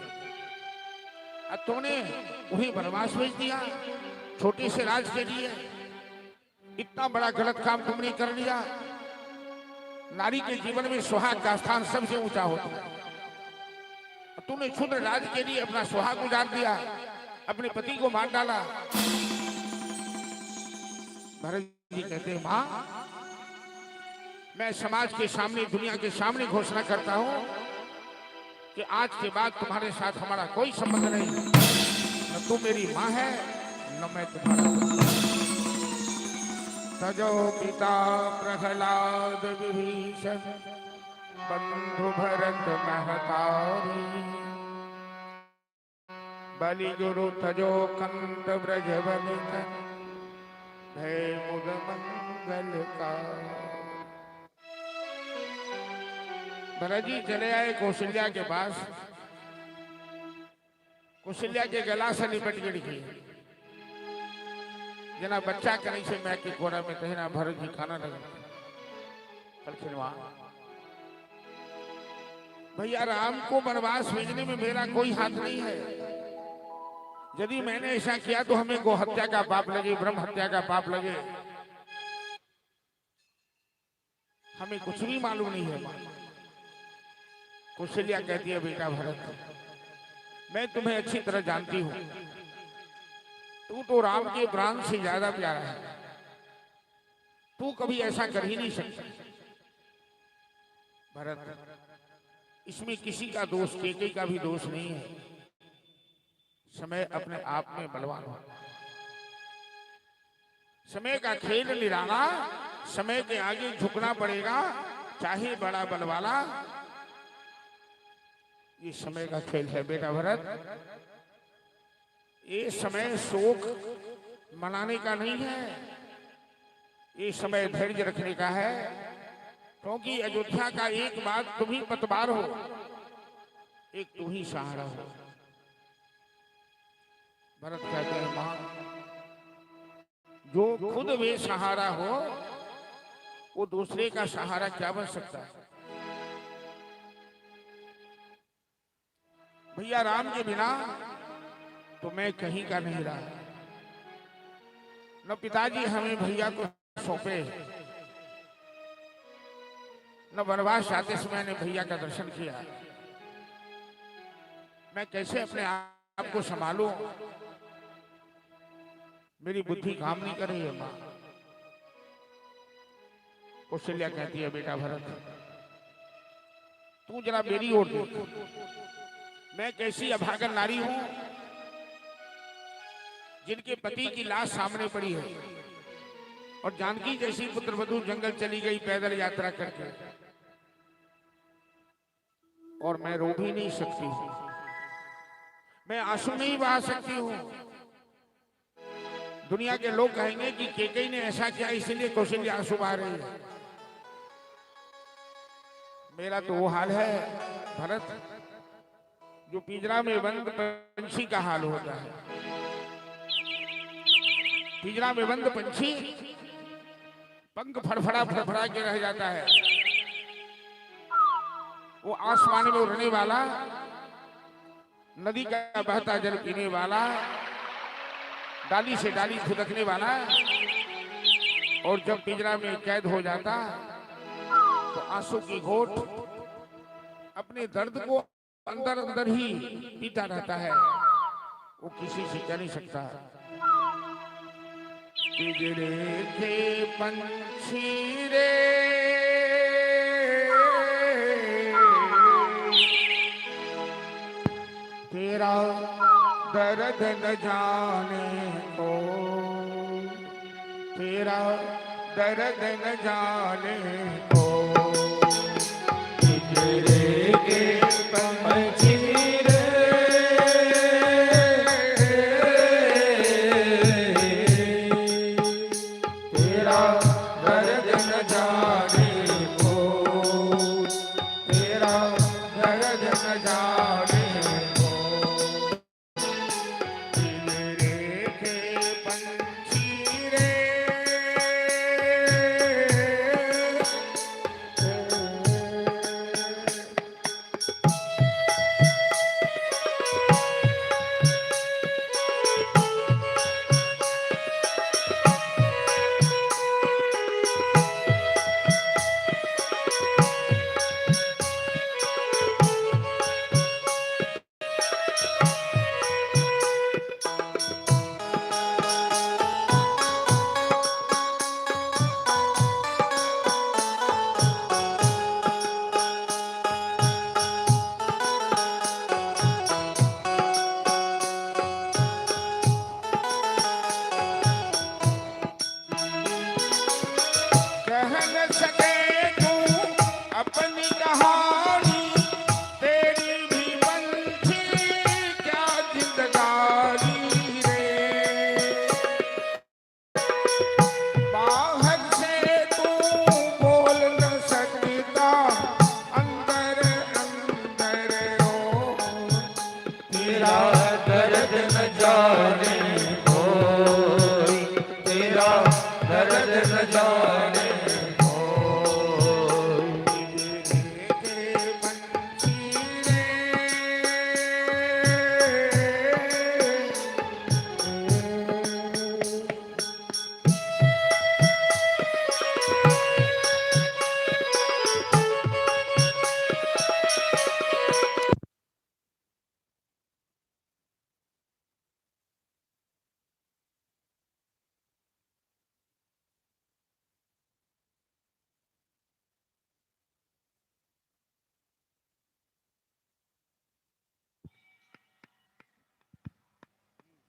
अब तुमने उन्हें वनवास भेज दिया छोटे से राज के लिए। इतना बड़ा गलत काम तुमने कर लिया। नारी के जीवन में सुहाग का स्थान सबसे ऊंचा होता है। तुमने क्षुद्र राज के लिए अपना सुहाग उजाड़ दिया, अपने पति को मार डाला। भरत जी कहते हैं मां मैं समाज के सामने दुनिया के सामने घोषणा करता हूं कि आज के बाद तुम्हारे साथ हमारा कोई संबंध नहीं। न तू मेरी मां है न मैं तुम्हारा। तजो पिता प्रहलाद विभीषण बंधु भरत महतारी। बलि गुरु तजो कंद ब्रज बलित भय मुद मंगल का। भरत जी चले आए कौशल्या के पास। कौशल्या के गला से लिपट गई। जना बच्चा करे से मैं के कोरा में तहना भरत जी खाना लगा। भैया राम को वनवास भेजने में मेरा कोई हाथ नहीं है। यदि मैंने ऐसा किया तो हमें गो हत्या का पाप लगे, ब्रह्म हत्या का पाप लगे। हमें कुछ भी मालूम नहीं है। कौशल्या कहती है बेटा भरत मैं तुम्हें अच्छी तरह जानती हूं। तू तो राम के प्राण से ज्यादा प्यारा है। तू कभी ऐसा कर ही नहीं सकता। भरत, इसमें किसी का दोष, केकई का भी दोष नहीं है। समय अपने आप में बलवान हो। समय का खेल निराला, समय के आगे झुकना पड़ेगा, चाहे बड़ा बलवाला। ये समय का खेल है बेटा भरत। ये समय शोक मनाने का नहीं है, ये समय धैर्य रखने का है। क्योंकि अयोध्या का एक बात तुम ही पतवार हो, एक तू ही सहारा हो। भरत कहते हैं मां, जो खुद वे सहारा हो वो दूसरे का सहारा क्या बन सकता है। भैया राम के बिना तो मैं कहीं का नहीं रहा। न पिताजी हमें भैया को सौंपे, न वनवास आते समय मैंने भैया का दर्शन किया। मैं कैसे अपने आप को संभालूं, मेरी बुद्धि काम नहीं कर रही है मां। कौशल्या कहती है बेटा भरत, तू जरा मेरी ओर देख। मैं कैसी अभागन नारी हूं जिनके पति की लाश सामने पड़ी है, और जानकी जैसी पुत्रवधू जंगल चली गई पैदल यात्रा करके, और मैं रो भी नहीं सकती हूं, मैं आंसू नहीं बहा सकती हूं। दुनिया के लोग कहेंगे कि केकई ने ऐसा किया इसलिए कौशल्या आंसू बहा रही है। मेरा तो वो हाल है भरत जो पिंजरा में बंद पंछी का हाल होता है। पिंजरा में बंद पंछी पंख फड़फड़ा फड़फड़ा के रह जाता है। वो आसमान में उड़ने वाला, नदी का बहता जल पीने वाला, डाली से डाली खुदकने वाला, और जब पिंजरा में कैद हो जाता तो आंसू की घोट अपने दर्द को अंदर अंदर ही पीता रहता है। वो किसी से कह नहीं सकता। पिंजरे के पंछी रे तेरा दर्द न जाने को, तेरा दर्द न जाने को। पिंजरे के पंछी रे तेरा दर्द न जाने को, तेरा दर्द न जाने को। पिंजरे के पंछी रे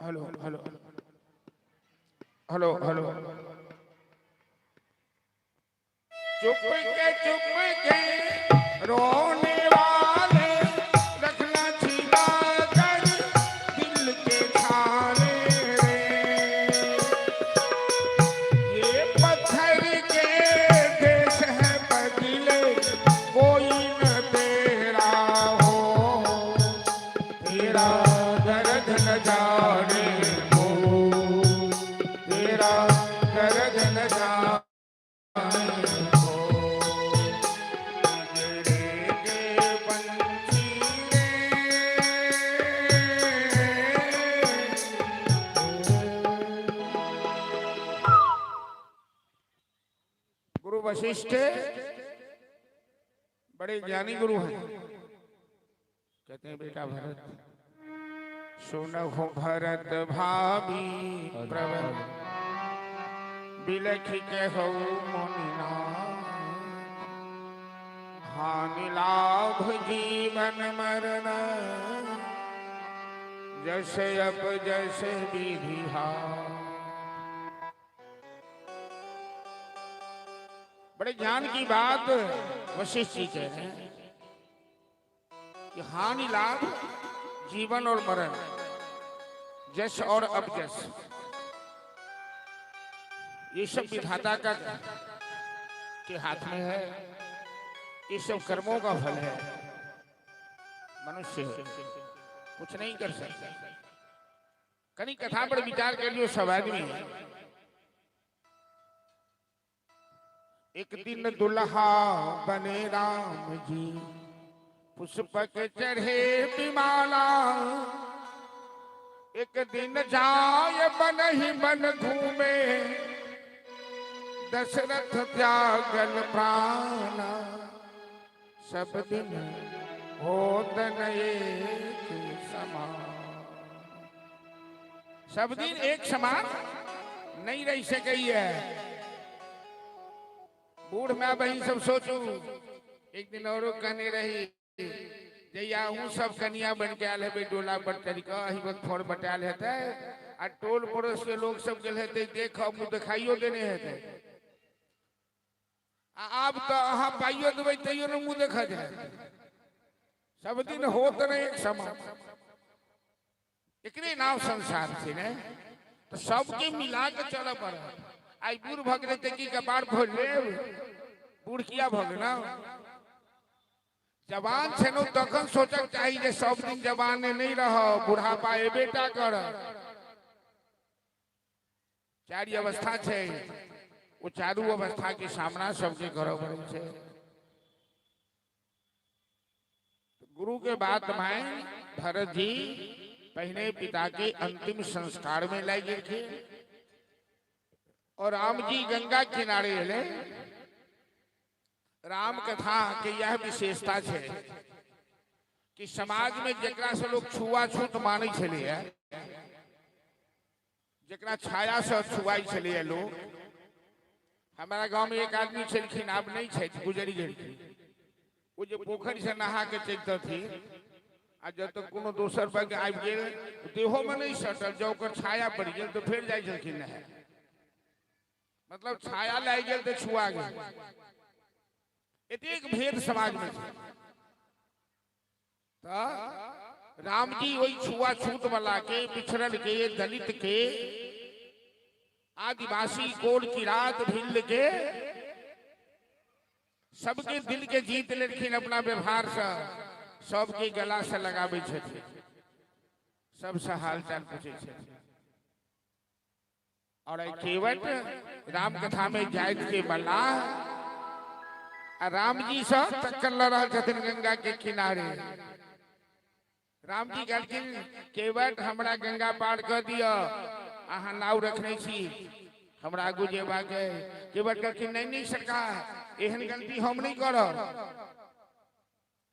हेलो हेलो हेलो हेलो चुप के रोने वाले रखना छिपा कर दिल के छाने रे ये पत्थर के देश है बदले कोई न तेरा हो तेरा दर्द न जाने हो तेरा दर्द न जाने गुरु वशिष्ठ बड़े ज्ञानी गुरु हैं। कहते हैं बेटा भरत सुनहु भरत भाभी प्रवर बिलख के हो मुनिनाथ हानि लाभ जीवन मरण जैसे अप जैसे विधि बड़े ज्ञान की बात वशिष्ठ जी कह रहे हैं कि हानि लाभ जीवन और मरण जस और अपजस ये सब विधाता का के हाथ में है। ये सब कर्मों का फल है। मनुष्य कुछ नहीं कर सकता। कहीं कथा पर विचार कर लियो सब आदमी। एक दिन दुल्हा बने राम जी पुष्पक चढ़े विमाला एक दिन जाय बन ही बन घूमे दशरथ त्यागल प्राण सब दिन होत एक समान सब दिन एक समान नहीं रह सकी है। बूढ़ मैं बहन सब सोचू एक दिन और कहने रही जैया हूँ सब कन्या बन के आल है डोला पर तरीका फोड़ बटाल है आ टोल पड़ोस के लोग सब गए हेते देख मुँह दिखाइयो देने हेते अब तो अहाँ पाइयो देवे तैयो न मुँह देखा जाए सब दिन होत न एक समान एकरे नाम संसार थी ने तो सबके मिला के चल पड़ा। आई बूढ़ भगने की कपार खोल ले बूढ़ किया भगना जवान छे नो तखन सोचक चाहिए जे सब दिन जवान नहीं रहो बुढ़ापा ए बेटा कर चारी अवस्था छे वो चारू अवस्था के सामना सबके करो पड़े छे। गुरु के बात में भरत जी पहले पिता के अंतिम संस्कार में लाई गए थे और राम जी गंगा किनारे ले राम कथा के यह विशेषता है कि समाज में जकरा से लोग छुआछूत माने छले जकरा छाया से छुआई छले लोग। हमारा गांव में एक आदमी छलखिन अब नहीं छे गुजरी गई वो जो पोखर से नहा के चलते थी आ जब तक कोनो दोसर पर आबि गेल देहो में नहीं सटल जब ओकर छाया पड़ गेल तो फिर जाय छलखिन नहाय मतलब छाया लाग गेल तो छुआ गेल एक भेद समाज में राम जी वही छुआछूत वाला के पिछड़ल के दलित के आदिवासी कोल की रात भिल्ल के सबके दिल के जीत लेकिन अपना व्यवहार से सबके गला से लगाबे छथिन सबसे हालचाल पूछे छथिन और केवट राम कथा में जाइत के मल्लाह राम जी से टक्कर लड़ रहा छथिन गंगा के किनारे। राम जी कहलखिन केवट हमरा गंगा पार कर दियो अहाँ नाव रखने छी हमरा आगू जेबाक केवट कहलखिन नहीं नहीं सरकार एहन गलती हम नहीं करब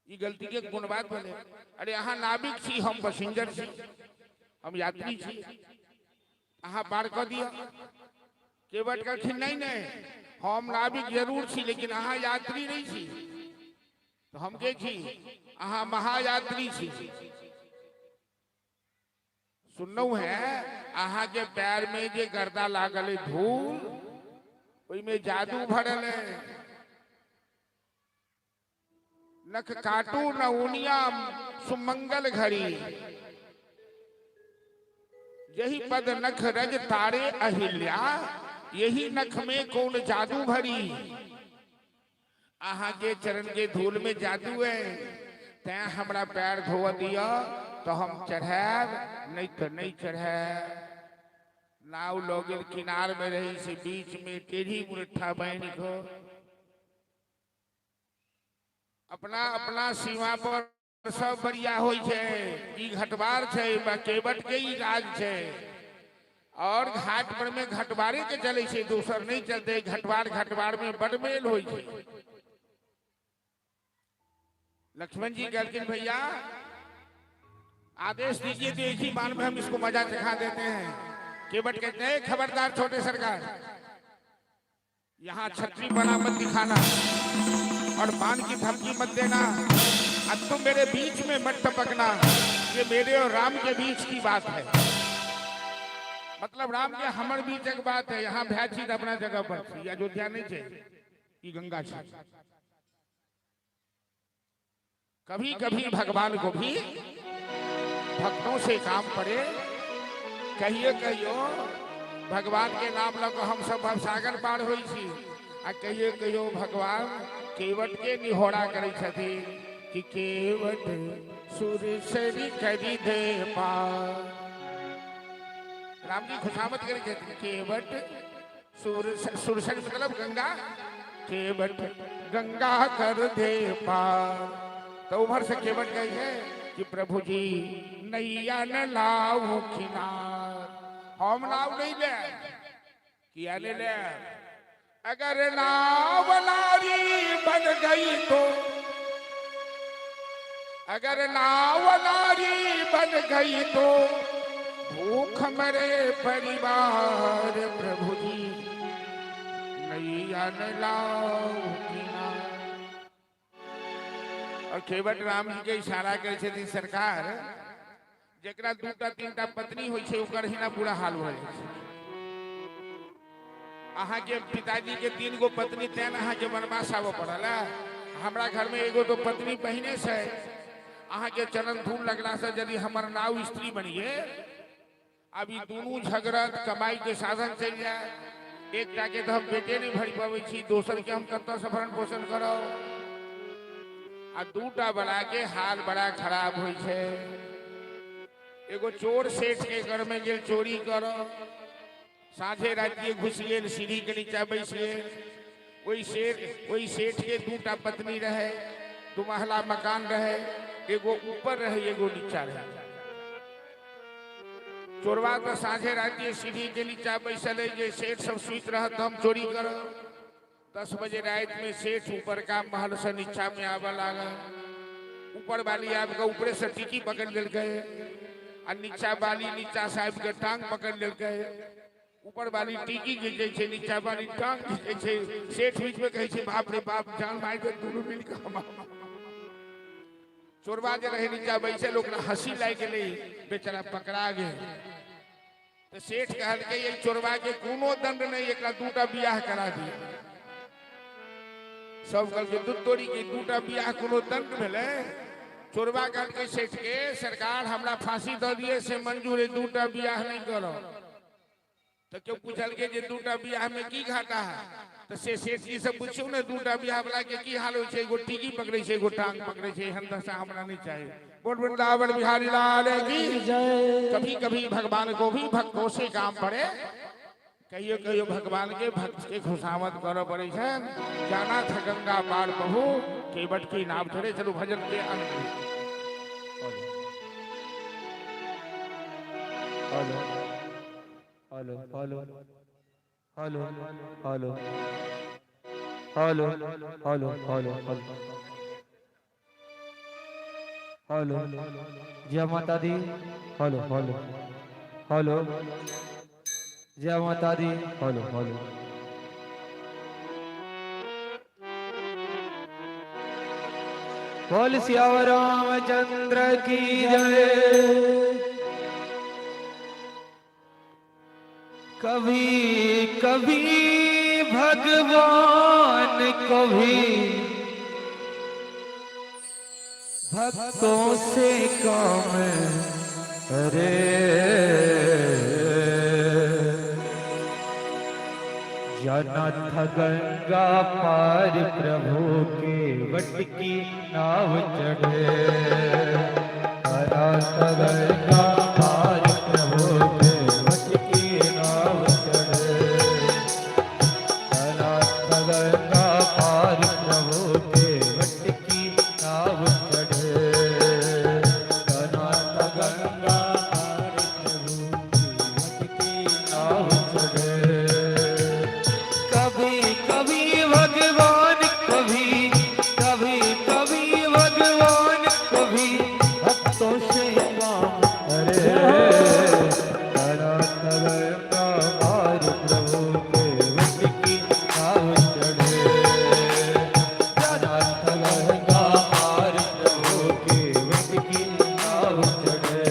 ई गलती के कोन बात बोले अरे अहाँ नाविक छी हम पैसेंजर छी हम यात्री छी अहाँ पार कर दियो। केवट कहलखिन नहीं नहीं हम नाविक जरूर छी लेकिन अहाँ यात्री नहीं छी तो हम के छी अहाँ महायात्री छी। सुनौ है अहाँ के पैर में जे गर्दा लागल है धूल ओई में जादू भरल है। नख काटू न उनिया सुमंगल घड़ी, यही पद नख रज तारे अहिल्या, यही नख में कौन जादू भरी। आहा के चरण के धूल में जादू है, तै हमरा पैर धो दिया तो हम चढ़ाब, नहीं तो नहीं चढ़ाब। नाव लोग किनार में रही से बीच में टेढ़ी मुरठा बहन को अपना अपना सीमा पर सब बढ़िया होई छे। ई घटबार छे बा केवट के ही राज छे और घाट पर में घटबारे के चले छे, दूसर नहीं चलते। घटबार में बड़ मेल होई छे। लक्ष्मण जी कहते भैया आदेश दीजिए तो एक ही बार में हम इसको मजा चखा देते हैं। केवट कहते हैं खबरदार छोटे सरकार, यहाँ छतरी बना मत दिखाना और बाण की धमकी मत देना। अब तुम मेरे बीच में मत टपकना, ये मेरे और राम के बीच की बात है। मतलब राम के हमर बीच एक बात है। यहाँ भैंसी अपना जगह पर अयोध्या नहीं थे, ये गंगा छे। कभी कभी भगवान को भी भक्तों से काम पड़े। कहिए कहियो भगवान के नाम लग हम सब भवसागर पार होई छी, आ कहिए कहियो भगवान केवट के निहोरा करे छथिन कि केवट सुरसरी करी दे पार। राम जी खुशामद करे छथिन केवट सुरसरी मतलब गंगा, केवट गंगा कर दे पार। तो उधर से केवट गई है कि प्रभु जी नैया न लाओ किनार, हम नाव नहीं ले किया ले ले। अगर नाव नारी बन गई तो, अगर नाव नारी बन गई तो भूख मरे परिवार। प्रभु जी नैया न लाओ किनार। और केवट राम जी के इशारा करे छथिन सरकार जेकरा दूटा तीनटा पत्नी होई छे ओकर ही ना बुरा हाल हो जाए छे। अहाँ के पिताजी के 3 गो पत्नी तेन अहाँ के वनवास आवे पड़ल। हमरा घर में एगो तो पत्नी पहिने से अहाँ के चरण धूल लगला से यदि हमर नाव स्त्री बनिए, अभी दोनों झगड़त कमाई के साधन चल जाए। एक के तो हम बेटे नहीं भरी पावे छी, दोसर के हम कत से भरण पोषण करो। आ दूटा बना के हाल बड़ा खराब होई छे। एगो चोर सेठ के घर में गेल चोरी करो, साझे रातिए घुस गेल, सीढ़ी के नीचा बैस गेल। वही सेठ के दूटा पत्नी रहे, 2 महला मकान रहे, एगो ऊपर रहे एगो नीचा रहे। चोरवा तो साझे रातिए सीढ़ी के नीचा बैसल है, जे सेठ सब सुत रह तो हम चोरी करो। 10 बजे रात में सेठ ऊपर का महल से नीचा में आवा लगा। ऊपर वाली आपका ऊपरे से टीकी पकड़ लेल गए, और नीचा वाली नीचा साहब के टांग पकड़ लेल गए। ऊपर वाली टीकी गिर छे, नीचा वाली टांग गिर छे। सेठ बीच में कहे छे बाप रे बाप, जान मार के दोनों मिल के हम। चोरवा जे रहे नीचा बैसे लोग हंसी लाग गई, बेचारा पकड़ा गए। तो सेठ कहल के ये चोरवा के कोनो दंड नहीं, एकरा दूटा बियाह करा दिया। सब कल के दूध तोड़ी के दूटा बियाह कोनो दंड भेले। चोरवा कहल के सेठ के सरकार हमरा फांसी द दिए से मंजूर है, दूटा बियाह नहीं करो। तो क्यों पूछल के जे दूटा बियाह में की घाटा है। तो से सेठ जी से पूछो ना दूटा बियाह वाला के की हाल हो छे, एगो टीकी पकड़े छे, एगो टांग पकड़े छे। हम दशा हमरा नहीं चाहिए। बोल वृंदावन बिहारी लाल की जय। कभी कभी भगवान को भी भक्तों से काम पड़े। कहियो कहियो भगवान के भक्त के खुशामद करो पड़े छे। जाना था गंगा पार बहू, केवट की नाव चढ़े। चलो भजन के अंत। Hello hello hello hello hello hello hello hello hello जय माता दी। हेलो हेलो हेलो जय माता दी। हेलो हेलो बोल सियावर रामचंद्र की जय। कभी कभी भगवान को भी भक्तों से काम अरे जाना था गंगा पार प्रभु के वट की नाव चढ़े जाना था गंगा पार प्रभु के वट की नाव चढ़े जाना था गंगा पार प्रभु के वट की नाव चढ़े जाना था गंगा पार प्रभु के वट की नाव चढ़े कभी कभी भगवान कभी भगवान कभी भक्तों से काम अरे तारा गंगा पार प्रभु के वट की नाव चढ़े तारा गंगा पार प्रभु के वट की नाव चढ़े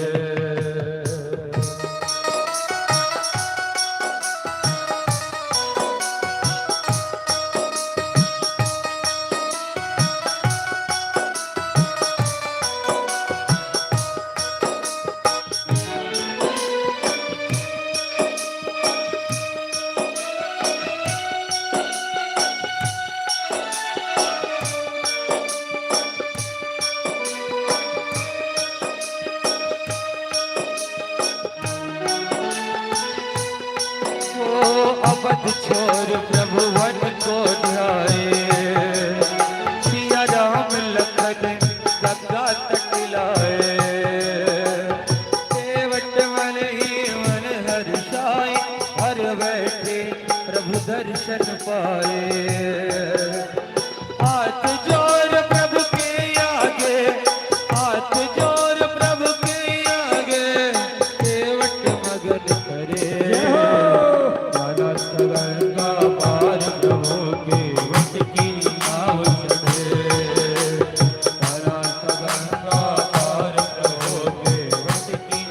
अवध छोर प्रभु वन को ध्याए सिया राम लखन गंगा तट लाए केवट मन ही मन हर्षाए हर बैठे प्रभु दर्शन पाए हाथ जोर प्रभु के आगे हाथ जोर प्रभु के आगे केवट मगन करे गंगा पार प्रभु के वट की नाव चढ़े तारा गंगा पार प्रभु के वट की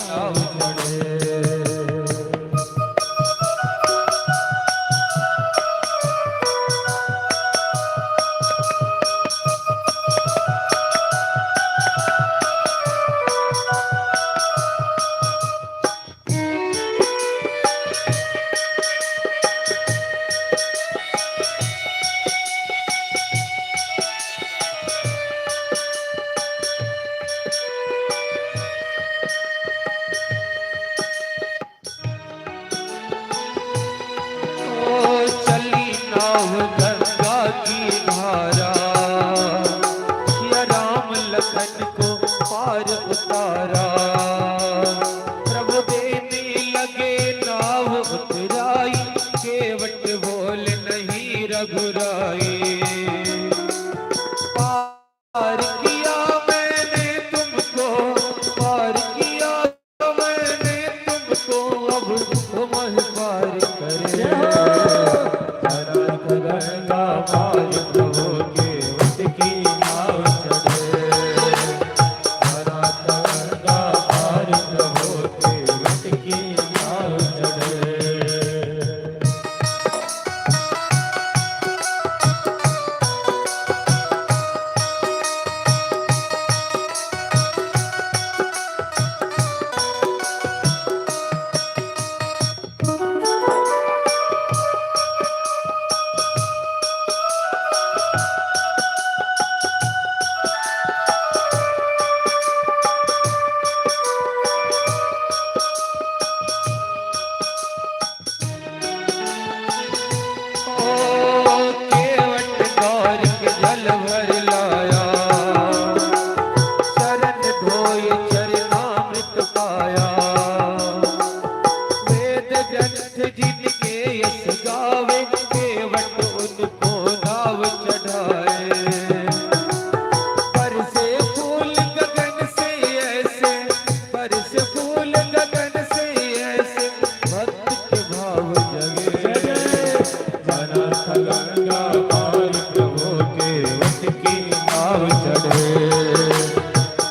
नाव चढ़े चली नाव गंगा की धारा सिया राम लखन को पार उतारा प्रभु देने लगे नाव उतराई केवट बोल नहीं रघुराई पार किया मैंने तुमको पार किया मैंने तुमको अब तुम पार करे गंगा पार प्रभु के वट की नाव चढ़े गंगा पार प्रभु के वट की नाव चढ़े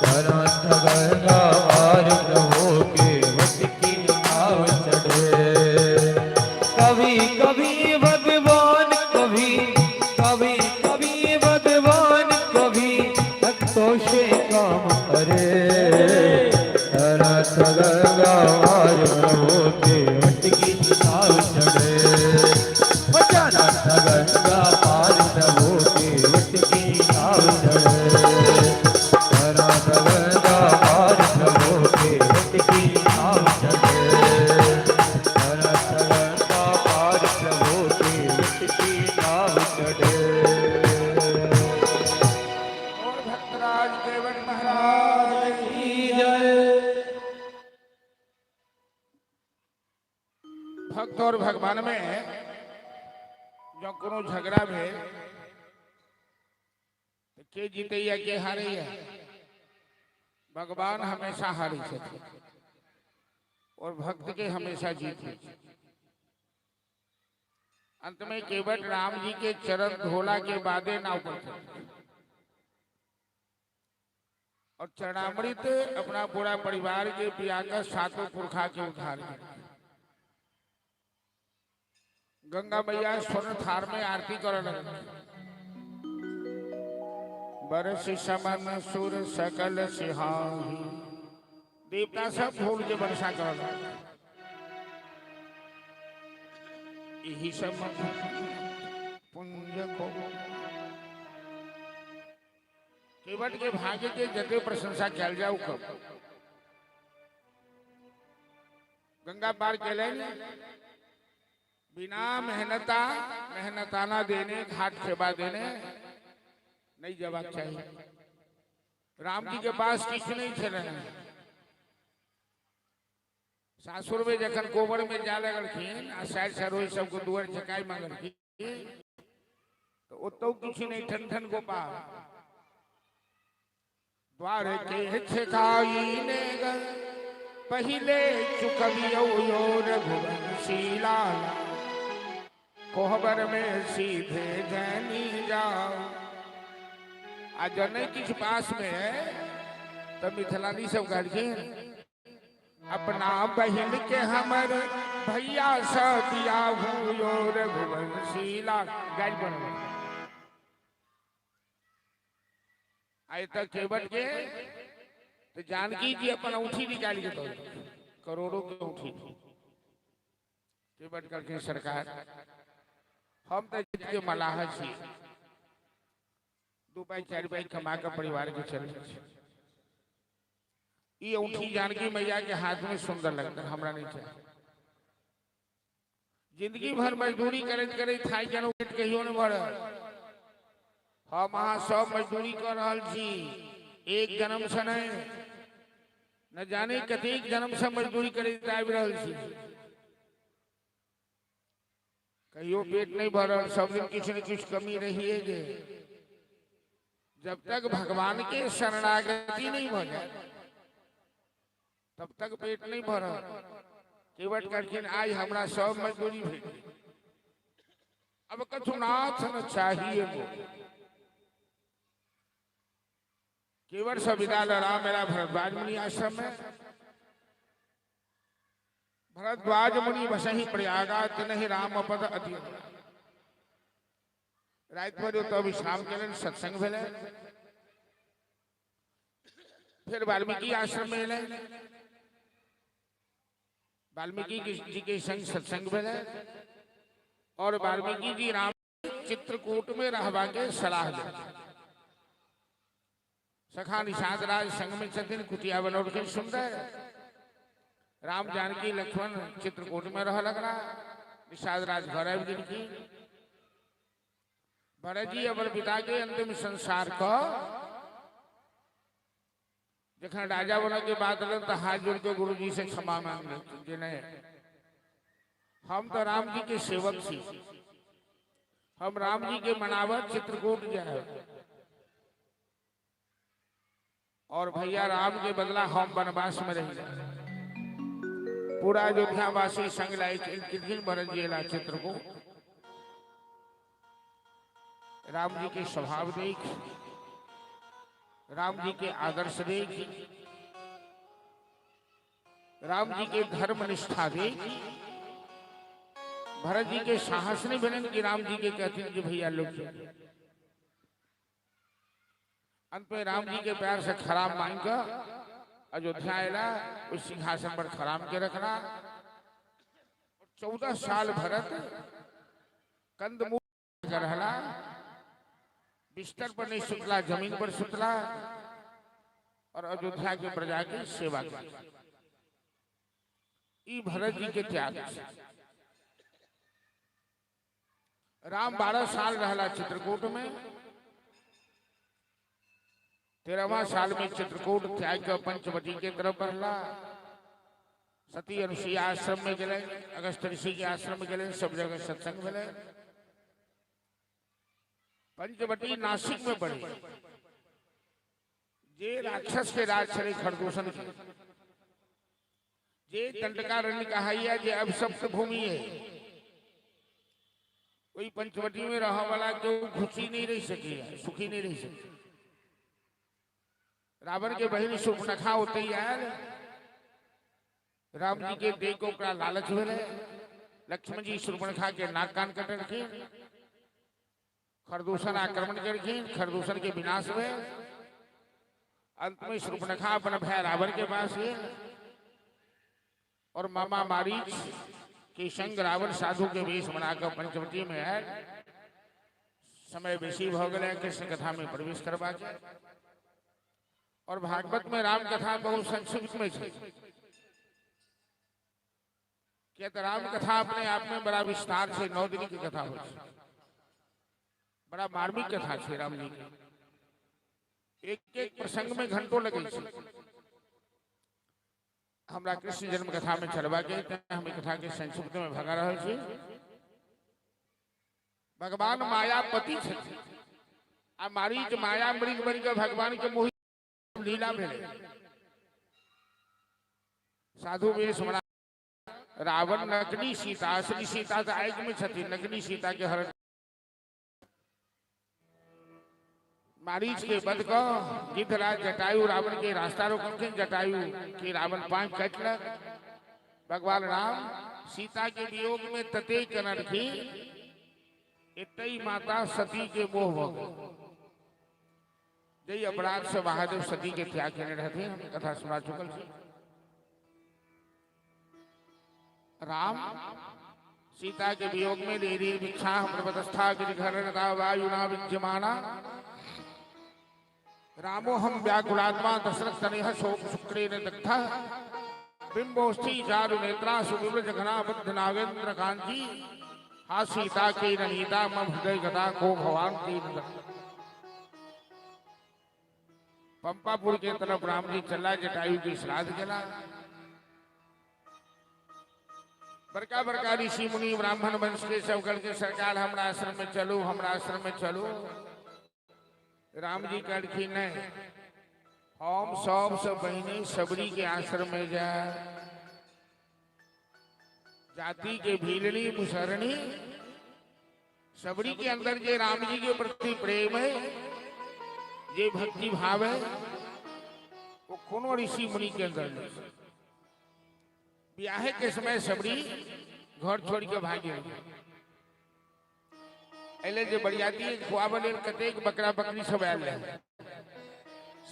गंगा पार प्रभु के वट की नाव चढ़े कभी भगवान कभी कभी कभी भगवान कभी भक्तों से काम करे रथ गंगा और प्रभु के वट की नाव चढ़े रथ गंगा पार प्रभु के वट की नाव चढ़े रथ गंगा पार प्रभु के वट की नाव चढ़े रथ गंगा पार प्रभु के वट की नाव चढ़े। और भक्तराज केवट महाराज की भक्त और भगवान में जो कोनो झगड़ा भेल तो के जीते या के हारे या भगवान हमेशा हारी छथिन और भक्त के हमेशा जीत होई छै। अंत में केवट राम जी के चरण धोला के बादे नाव पर चढ़े और चरणामृत अपना पूरा परिवार के पियाकर सातों पुरखा के उद्धार किया। गंगा मैया स्वर्ण थार में आरती कर लगे बरस समन सुर सकल सिहाही देवता सब फूल के वर्षा कर लगे यही सब पुंज को केवट के भाग्य के जते प्रशंसा कल जाऊ कब गंगा पार कैले बिना मेहनताना देने घाट सेवा देने नहीं जवाब चाहिए। राम जी के पास किछ नहीं छे सासुर में जखन कोबर में जा लगलखिन आ साइड सरोई सबको दुआर चकाई मांगलखिन तो ओतौ किछ नहीं ठन गोपाल द्वार के छकाई ने पहले चुकवियो यो रघुवंशीला कोहबर में सीधे जैनी जाओ आज नहीं किस पास में है तो मिथिलानी सब गार्जियन अपना बहन के हमर भैया सा दिया हुयो रघुवंशीला गाय बन आए तक केवट के तो जानकी जी अपन औठी निकाल के दो करोड़ों की औठी केवट करके सरकार हम तो जीत के मलाह छी 2 पाई 4 पाई कमा के परिवार के चले ये औठी जानकी मैया के हाथ में सुंदर लगता हमरा नहीं चाहिए। जिंदगी भर मजदूरी करत करत थाई जनो पेट कहियो न बढ़ हम अहाँ सब मजदूरी कर रहल छी एक जन्म से नहीं न जाने कतेक जन्म से मजदूरी करत आबि रहल छी कहियो पेट नहीं भरल सब दिन किछ न किछ कमी रहिए जे जब तक भगवान के शरणागति नहीं हो जाए तब तक पेट नहीं भरल। केवट करके आज हमरा सब मजदूरी भेट अब कछु नाथ न चाहिए वो केवट से विदा लड़ा मेरा भरद्वाज मुनि आश्रम में भरद्वाज मुनि बसहि प्रयागात नहीं राम पद अति रात पर तो विश्राम के सत्संग भेले फिर वाल्मीकि आश्रम में एले वाल्मीकि जी के संग सत्संग भेले और वाल्मीकि जी राम चित्रकूट में रहवा के सलाह दे सखा निषाद राज संग में छथिन कुटिया बनौर के सुंदर राम जानकी लक्ष्मण चित्रकूट में रह लगना निषाद राज घर आबि गेलखिन भरत जी अपन पिता के अंतिम संस्कार को जखन राजा बन के बात रहन तो हाथ जोड़ के गुरु जी से क्षमा मांग ले नहीं हम तो राम जी के सेवक छी हम राम जी के मनावत चित्रकूट जाए और भैया राम के बदला हम वनवास में रह जाए पूरा अयोध्यावासी संग लाई भरत जी ला चित्रकूट राम जी के स्वभाव देख राम जी के आदर्श देख राम जी के धर्म निष्ठा देख भरत जी के साहस नहीं बने कि राम जी के कहते हैं कि भैया लोग चलिए। अंत में राम जी के प्यार से खराब मांग कर अयोध्या आयला, उस सिंहासन पर खराम के रखना। 14 साल भरत कंदमूल कर रहला, बिस्तर पर नहीं सुतला, जमीन पर सुतला और अयोध्या के प्रजा की सेवा की। ई भरत जी के त्याग। राम 12 साल रहला चित्रकूट में। 13वां साल में चित्रकूट त्याग कर पंचवटी के तरफ बढ़ला। सती अनुसुईया आश्रम में गए, अगस्त ऋषि के आश्रम में गए, सब जगह सत्संग मिले। पंचवटी नासिक में पड़े। जे राक्षस के राज चले खरदूषण के, जे दंडकारण्य कहाइया, जे अब सप्त भूमि है, कोई पंचवटी में रहा वाला क्यों खुशी नहीं रह सकी, सुखी नहीं रह सकी। रावण के बहन शूर्पणखा होते ही यार राम जी के देह को का लालच मिले। लक्ष्मण जी शूर्पणखा के नाक कान कट रखे, खरदूषण आक्रमण करके खरदूषण के विनाश में। अंत में शूर्पणखा अपना भय रावण के पास है और मामा मारीच के संग रावण साधु के वेश बनाकर पंचवटी में है। समय बेसी हो गए कृष्ण कथा में प्रवेश करवा के। और भागवत में राम कथा बहुत संक्षिप्त में है। क्या तो राम कथा अपने आप में बड़ा विस्तार से 9 दिन की कथा हो, बड़ा मार्मिक कथा है राम जी की। एक एक प्रसंग में घंटों लगे। हमरा कृष्ण जन्म कथा में चलवा के हम कथा के संक्षिप्त में भगा रहे छी। भगवान मायापति छे आ मारीच माया मृग बन के भगवान के मोहि लीला में साधु वेश बना। रावण नकली सीता, असली सीता तो आग में छथी, नकली सीता के हरण। मारीच के बद को गिद्धराज जटायु रावण के रास्ता रोकन, जटायु के रावण 5 कटलक। भगवान राम सीता के वियोग में तते कनर की इतई माता सती के मोह हो गए। जय अपराध से महादेव सती के त्याग के रहते हम कथा सुना चुकल छी। राम सीता के वियोग में देरी भिक्षा प्रपदस्था गिरिघरणता वायुना विद्यमाना। रामो हम व्याकुलात्मा दशरथ तनय शोक शुक्रेण दग्धा। बिंबोस्थि चारु नेत्रा सुविव्र जघना बद्ध नागेंद्र कांची। हा सीता के रणीता मम हृदय गदा को भवान की नगर। पंपापुर के तरफ राम जी चला, जटायु की श्राद्ध चला। बड़का बड़का ऋषि मुनि ब्राह्मण वंश के सब करके सरकार हमरा आश्रम में चलो, हमरा आश्रम में चलो। राम जी कहलखिन नहीं, हम सब बहने सबरी के आश्रम में जा। जाति के भीलनी मुसरणी सबरी के अंदर जे राम जी के प्रति प्रेम है, ये भक्ति भाव है, वो कोनो ऋषि मुनि के अंदर नहीं। ब्याह के समय सबरी घर छोड़ के भागी। अले जो बरियाती खुआबल कतेक बकरा बकरी सब आयल रहे,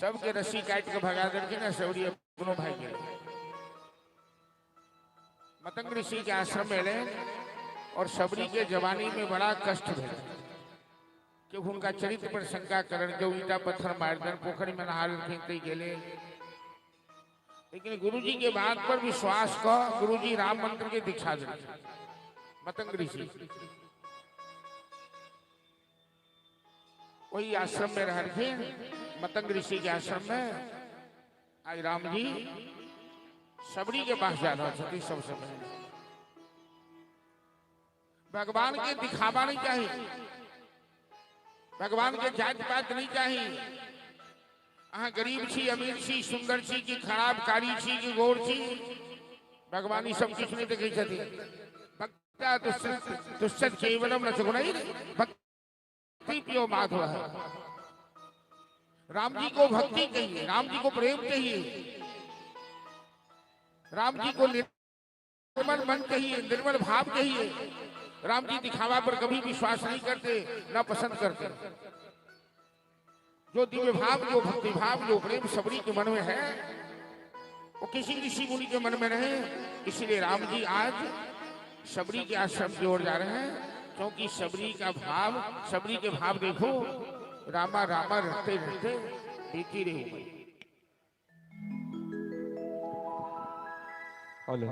सबके रस्सी काट के भगा देलखिन ना। सबरी अपनो भाग गए। मतंग ऋषि के आश्रम में ले और सबरी के जवानी में बड़ा कष्ट भेल कि उनका चरित्र पर शंका करण के ईटा पत्थर मार देन, पोखरी में नहा फेंकते गेले। लेकिन गुरुजी के बात पर विश्वास का गुरुजी राम मंत्र के दीक्षा दे। मतंग ऋषि वही आश्रम में रह रहे, मतंग ऋषि के आश्रम में आज राम जी सबरी के पास जा रहा छथि। सबसे पहले भगवान के दिखावा नहीं चाहिए, भगवान के जात पात नहीं चाहिए। अहाँ गरीब छी, अमीर छी, सुंदर छी कि खराब कारी छी कि गोर छी, भगवान ई सब कुछ नहीं देखे छथिन। भक्ता दुष्ट केवलम न सगुणैः भक्ति प्रियो माधव है। राम जी को भक्ति कहिए, राम जी को प्रेम कहिए, राम जी को निर्मल मन कहिए, निर्मल भाव कहिए। राम जी दिखावा पर कभी विश्वास नहीं करते, ना पसंद करते। जो दिव्य भाव, जो भक्ति भाव, जो प्रेम सबरी के मन में है, वो किसी ऋषि मुनि के मन में नहीं। इसलिए राम जी आज सबरी के आश्रम की ओर जा रहे हैं, क्योंकि सबरी का भाव, सबरी के भाव देखो, रामा रामा रहते रहते बीती रही। हेलो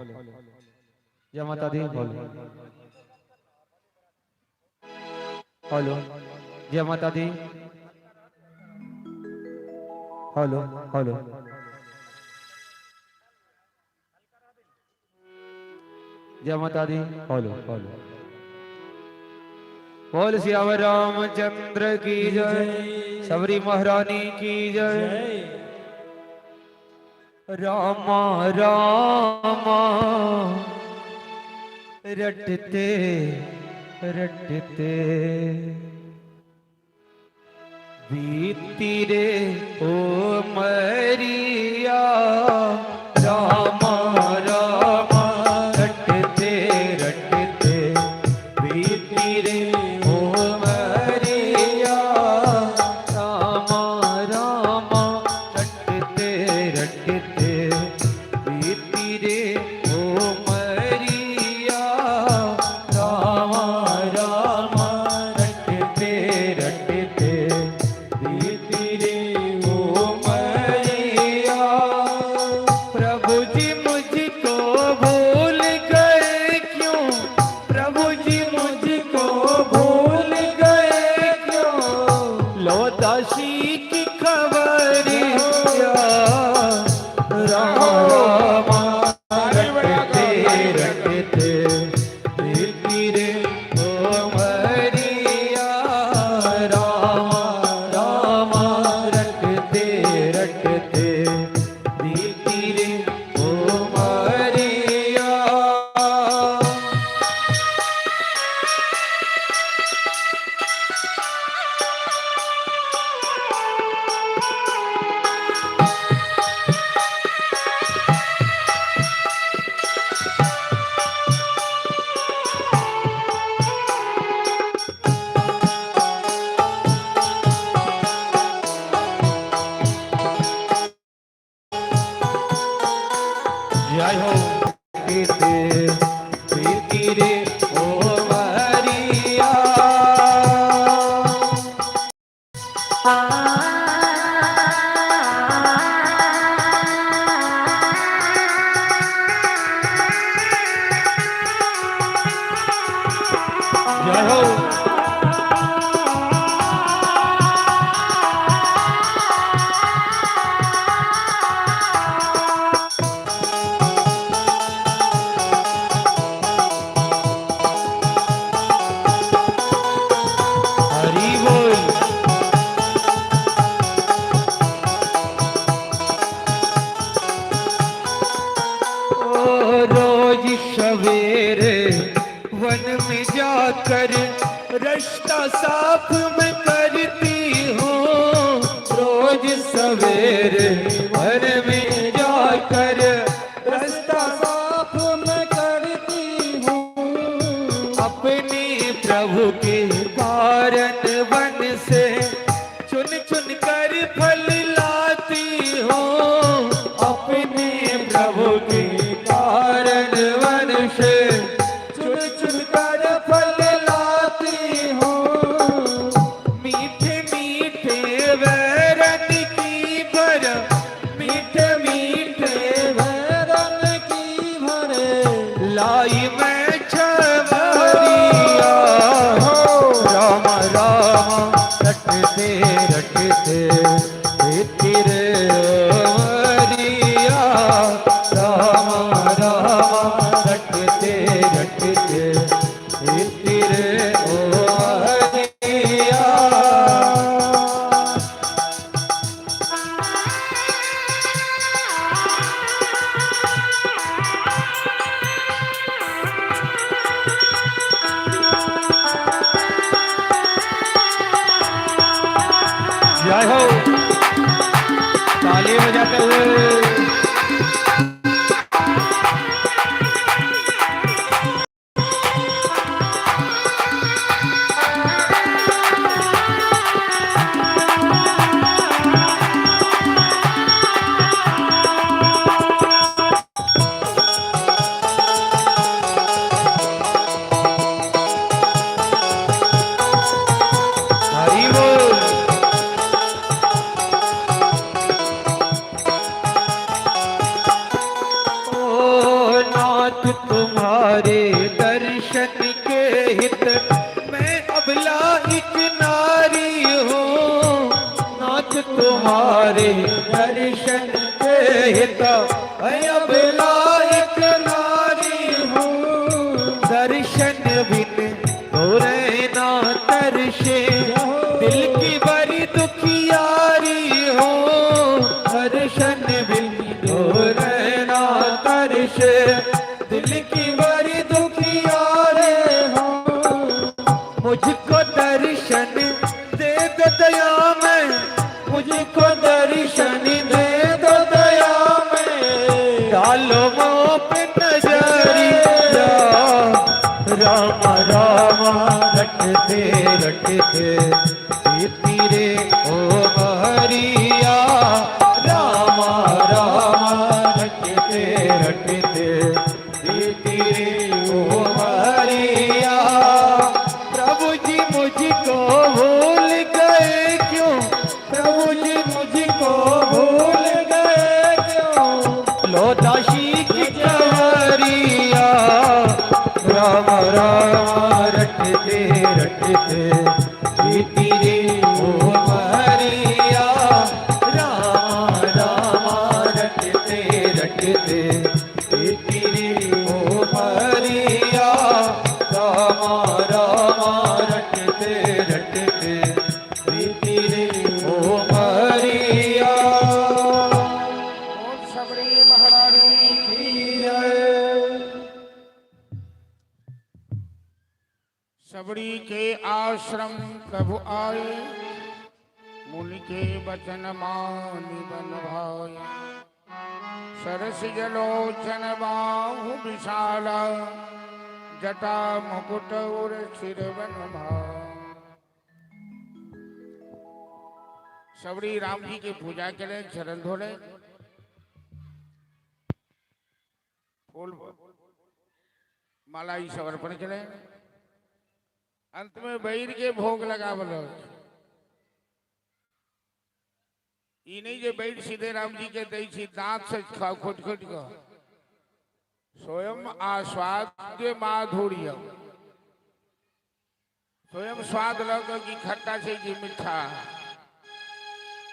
जय माता दी। हेलो हेलो जय माता दी। हेलो हेलो जय माता दी। हेलो हेलो बोल सियावर रामचंद्र की जय, सबरी महारानी की जय। रामा रामा रटते रटते बीती रे ओ मरिया। रामा रामा रटते रटते बीती रे ओ मरिया। रामा रामा रटते रटते बीती रे ओ मरिया। रामा रामा रटते रटते बीती रे ओ मरिया। प्रभु जी मुझको भूल गए क्यों, प्रभु जी मुझको भूल गए क्यों। लो दासी की खबरिया। रामा रामा रटते रटते बीती रे ओ मरिया। रामा रामा रटते रटते बीती रे ओ मरिया। जय हो बीते बीती रे ओ मरिया। जय हो हरि बोल। ओ रोज सवेरे वन में जाकर रास्ता साफ मैं करती हूँ। रोज सवेरे वन में जाकर रास्ता साफ मैं करती हूँ। अपने प्रभु के कारण वन से चुन चुन कर फल लाती हूँ। अपने प्रभु के कारण वन से चुन चुन कर फल लाती हूँ। मीठे मीठे वैरन की भर, मीठे मीठे वैरन की भर लाई मैं छबरिया। रामा रामा रटते रटते बीती रे ओ मरिया। रामा रामा रटते रटते बीती रे ओ मरिया। जय हो ताली बजाते हुए। मैं अबला एक नारी हूँ, नाथ तुम्हारे दर्शन के हिता। मैं अबला एक नारी हूँ, दर्शन बिन तोरे ना तरसे। दिल की बड़ी दुखियारी हो, दर्शन बिन तोरे ना तरसे। दिल की बड़ी दुखियारी हो, मुझको दर्शन दे दो दया में, मुझको दर्शन दे दो दया में। डालो मुँह पे नजरिया, राम राम रटते रटते तेरे ओ हरिया। राम राम रटते रटते तेरे ओ हरिया। प्रभु जी मुझको भूल गए क्यों, प्रभु जी मुझको भूल गए क्यों। लो दासी की कंवरिया, राम राम रटते रटते तेरे ओ हरिया। राम राम रटते रटते तेरे ओ हरिया। राम राम रटते रटते तेरे ओ हरिया। बोल सबरी महारानी की सबरी के आश्रम प्रभु आए, मुनि के वचन मानि बन भाए। सरस जलोचन बाहु विशाला, जटा मुकुट उर सिरवन भाई। सबरी राम जी की पूजा करें, चरण धोले, फूल माला ही समर्पण करें। अंत में बैर के भोग लगा बोलो। ई नहीं जे बैर सीधे राम जी के दई छी, दांत से खाओ खोट खोट का। स्वयं आस्वाद्य माधुर्य, स्वयं स्वाद लग की खट्टा से जी मीठा।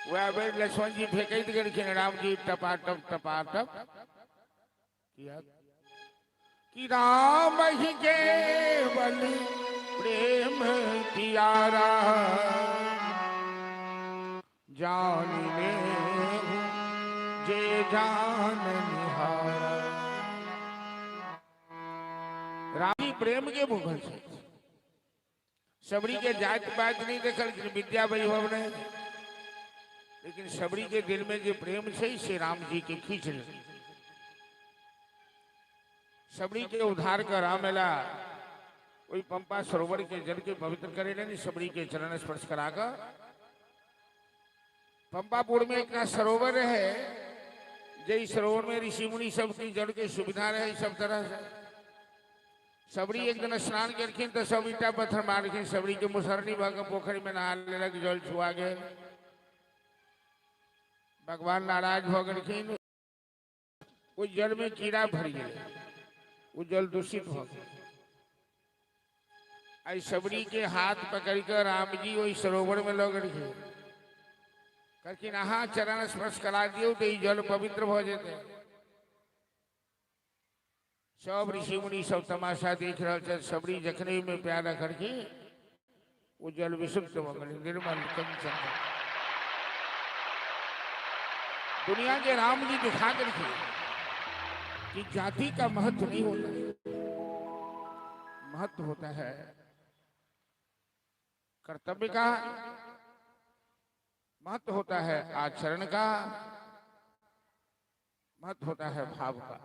वह बैर लक्ष्मण जी फेंकत गए, राम जी टपाटप टपाटप किया कि राम ही केवल प्रेम प्यारा, जान ले जे जान निहारा। राम जी प्रेम के मुखर से सबरी के जात पात नहीं देखल, विद्या वैभव ने, लेकिन सबरी के दिल में जो प्रेम से श्री राम जी के खींच ले। सबरी के उद्धार का रामेला कोई पंपा सरोवर के जल के पवित्र करे नहीं, सबरी के चरण स्पर्श कराकर। पंपापुर में एक सरोवर है, जय सरोवर में ऋषि मुनि सबकी जल के सुविधा रहे सब तरह से। सबरी एक दिन स्नान करखिन तो सब ईटा पत्थर मार के सबरी के मुसरनी भाग पोखरी में नहा लेलक, जल छुआ गए। भगवान नाराज हो गए, उस जल में कीड़ा भर गए, वो जल दूषित हो गया। आई सबरी के हाथ पकड़कर राम जी वही सरोवर में लग गए, करके नहा चरण स्पर्श करा दियो तो ये जल पवित्र हो जाते। सब ऋषि मुनि सब तमाशा देख रहे, सबरी जखने में प्यारा करके वो जल विशुद्ध हो गए, निर्मल कंचन। दुनिया के राम जी दिखा करके कि जाति का महत्व नहीं होता है, महत्व होता है कर्तव्य का, महत्व होता है आचरण का, महत्व होता है भाव का।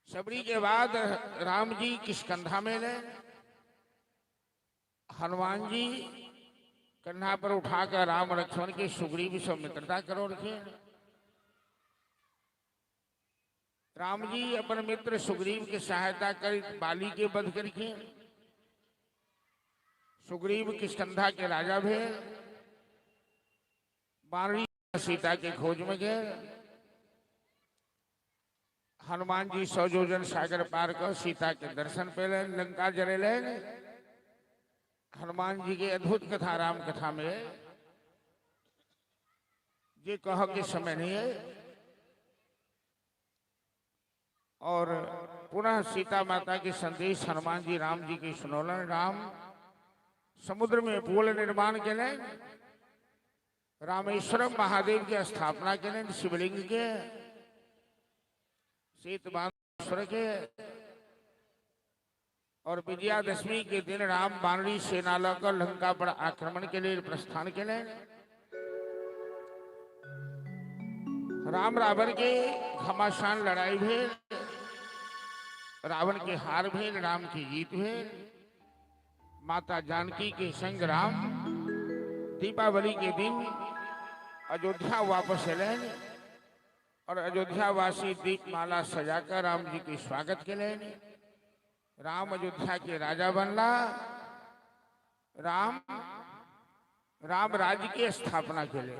सबरी के बाद राम जी किष्किंधा में ले, हनुमान जी कंधा पर उठाकर राम लक्ष्मण के सुग्रीव सब मित्रता करो रखे। राम जी अपन मित्र सुग्रीव की सहायता कर बाली के वध करके सुग्रीव किष्किंधा के राजा भेल, वानरी सीता के खोज में गए। हनुमान जी 100 योजन सागर पार कर सीता के दर्शन पे लंका जरे ले। हनुमान जी की अद्भुत कथा राम कथा में ये कह के समय नहीं है। और पुनः सीता माता के संदेश हनुमान जी राम जी की सुनौलन। राम समुद्र में पुल निर्माण के लिए रामेश्वरम महादेव की स्थापना के लिए शिवलिंग के शीतबानेश्वर के। और विजयादशमी के दिन राम बानरी सेना लाकर लंका पर आक्रमण के लिए प्रस्थान के लिए। राम रावण के घमासान लड़ाई भेल, रावण के हार भेल, राम की जीत भेल। माता जानकी के संग राम दीपावली के दिन अयोध्या वापस अलेन और अयोध्या वासी दीपमाला सजाकर राम जी के स्वागत के लिए। राम अयोध्या के राजा बनला। राम राज्य की स्थापना के लिए।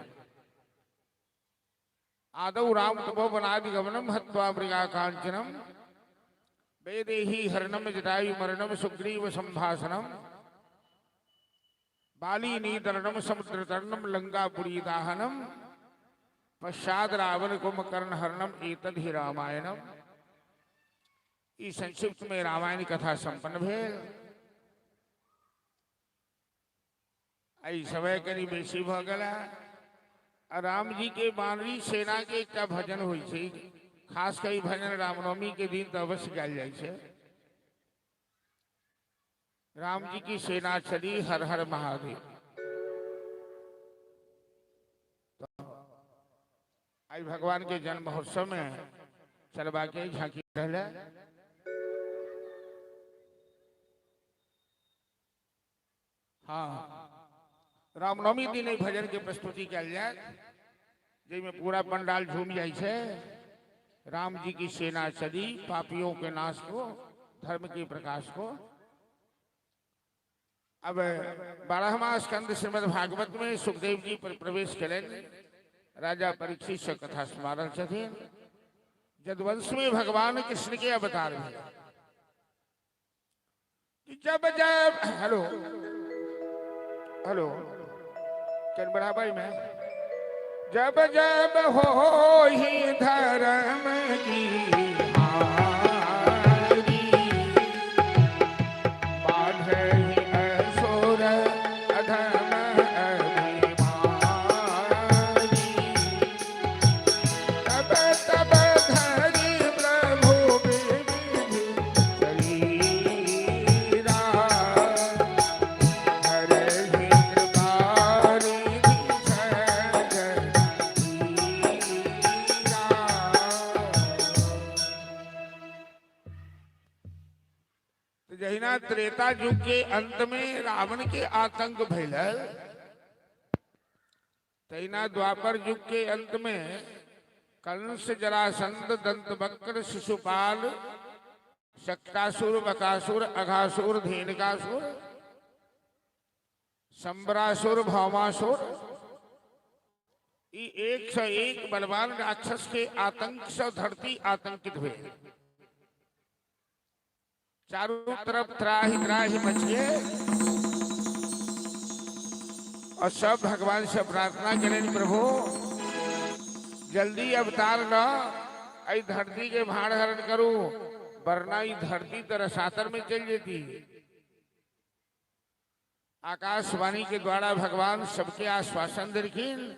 आदौ राम तपोवनादि गमनम हत्वा मृगा कांचनम वेदेहि हरणम जटायु मरणम सुग्रीव संभाषणम बाली नीतरणम समुद्र तरणम लंकापुरी दाहनम पश्चात रावण कुंभकर्ण हरणम एतद ही रामायणम। इस संक्षिप्त में रामायण कथा संपन्न भेल। आई समय करीब बेसी भ गला। राम जी के बानरी सेना के एक भजन हुई थी। खास कई भजन रामनवमी के दिन तो अवश्य गायल जाय छे। राम जी की सेना चली हर हर महादेव। तो आई भगवान के जन्म महोत्सव में चलवा के झांकी रहले। हाँ, रामनवमी दिन एक भजन के प्रस्तुति कल जाए जिसमें पूरा पंडाल झूम जाय छे। राम जी की सेना चली पापियों के नाश को, धर्म के प्रकाश को। अब 12वां स्कंद श्रीमद् भागवत में सुखदेव जी पर प्रवेश करें। राजा परीक्षित से कथा स्मरण छथिन। जदवंश में भगवान कृष्ण के अवतार में जब जब हेलो हेलो चल बराबर में जब जब हो ही धर्म की हारी बांधहि असुर अधम अभिमानी तब तब धरि प्रभु विविधि शरीरा धरहि कृपारिधि जहिना त्रेता युग के अंत में रावण के आतंक भैलल, तहिना द्वापर युग के अंत में कंस, जरासंध, दंतवक्र, शिशुपाल, शक्तासुर, बकासुर, अघासुर, धेनुकासुर, संबरासुर, भौमासुर, ये 101 बलवान राक्षस के आतंक से धरती आतंकित हुए। चारों तरफ त्राही त्राही मचिए और सब भगवान से प्रार्थना करें, प्रभु जल्दी अवतार न आई धरती के भाड़ हरण करूं, वरना ई धरती तरह सातर में चल जाती। आकाशवाणी के द्वारा भगवान सबके आश्वासन दीर्घिन।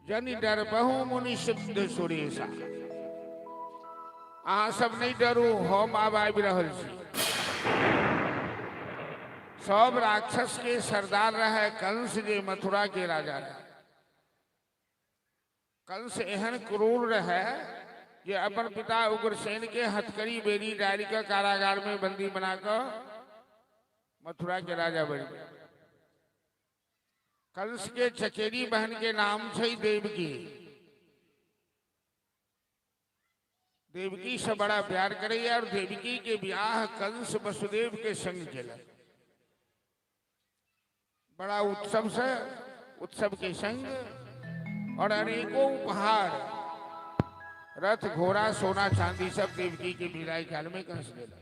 जन डर बहु मुनि सिद्ध सुरेशा। अहाँ सब नहीं डरू, हम आब आबि रहल छी। सब राक्षस के सरदार रहे कंस, जे मथुरा के राजा रहे। कंस एहन क्रूर रहे जे अपन पिता उग्रसेन के हथकड़ी बेरी डाली के कारागार में बंदी बनाकर मथुरा के राजा बन गए। कंस के चचेरी बहन के नाम छे देवकी। देवकी से बड़ा प्यार करे और देवकी के ब्याह कंस वसुदेव के संग केला। बड़ा उत्सव के संग और अनेकों उपहार रथ घोड़ा सोना चांदी सब देवकी के विदाई काल में कंस ले ला।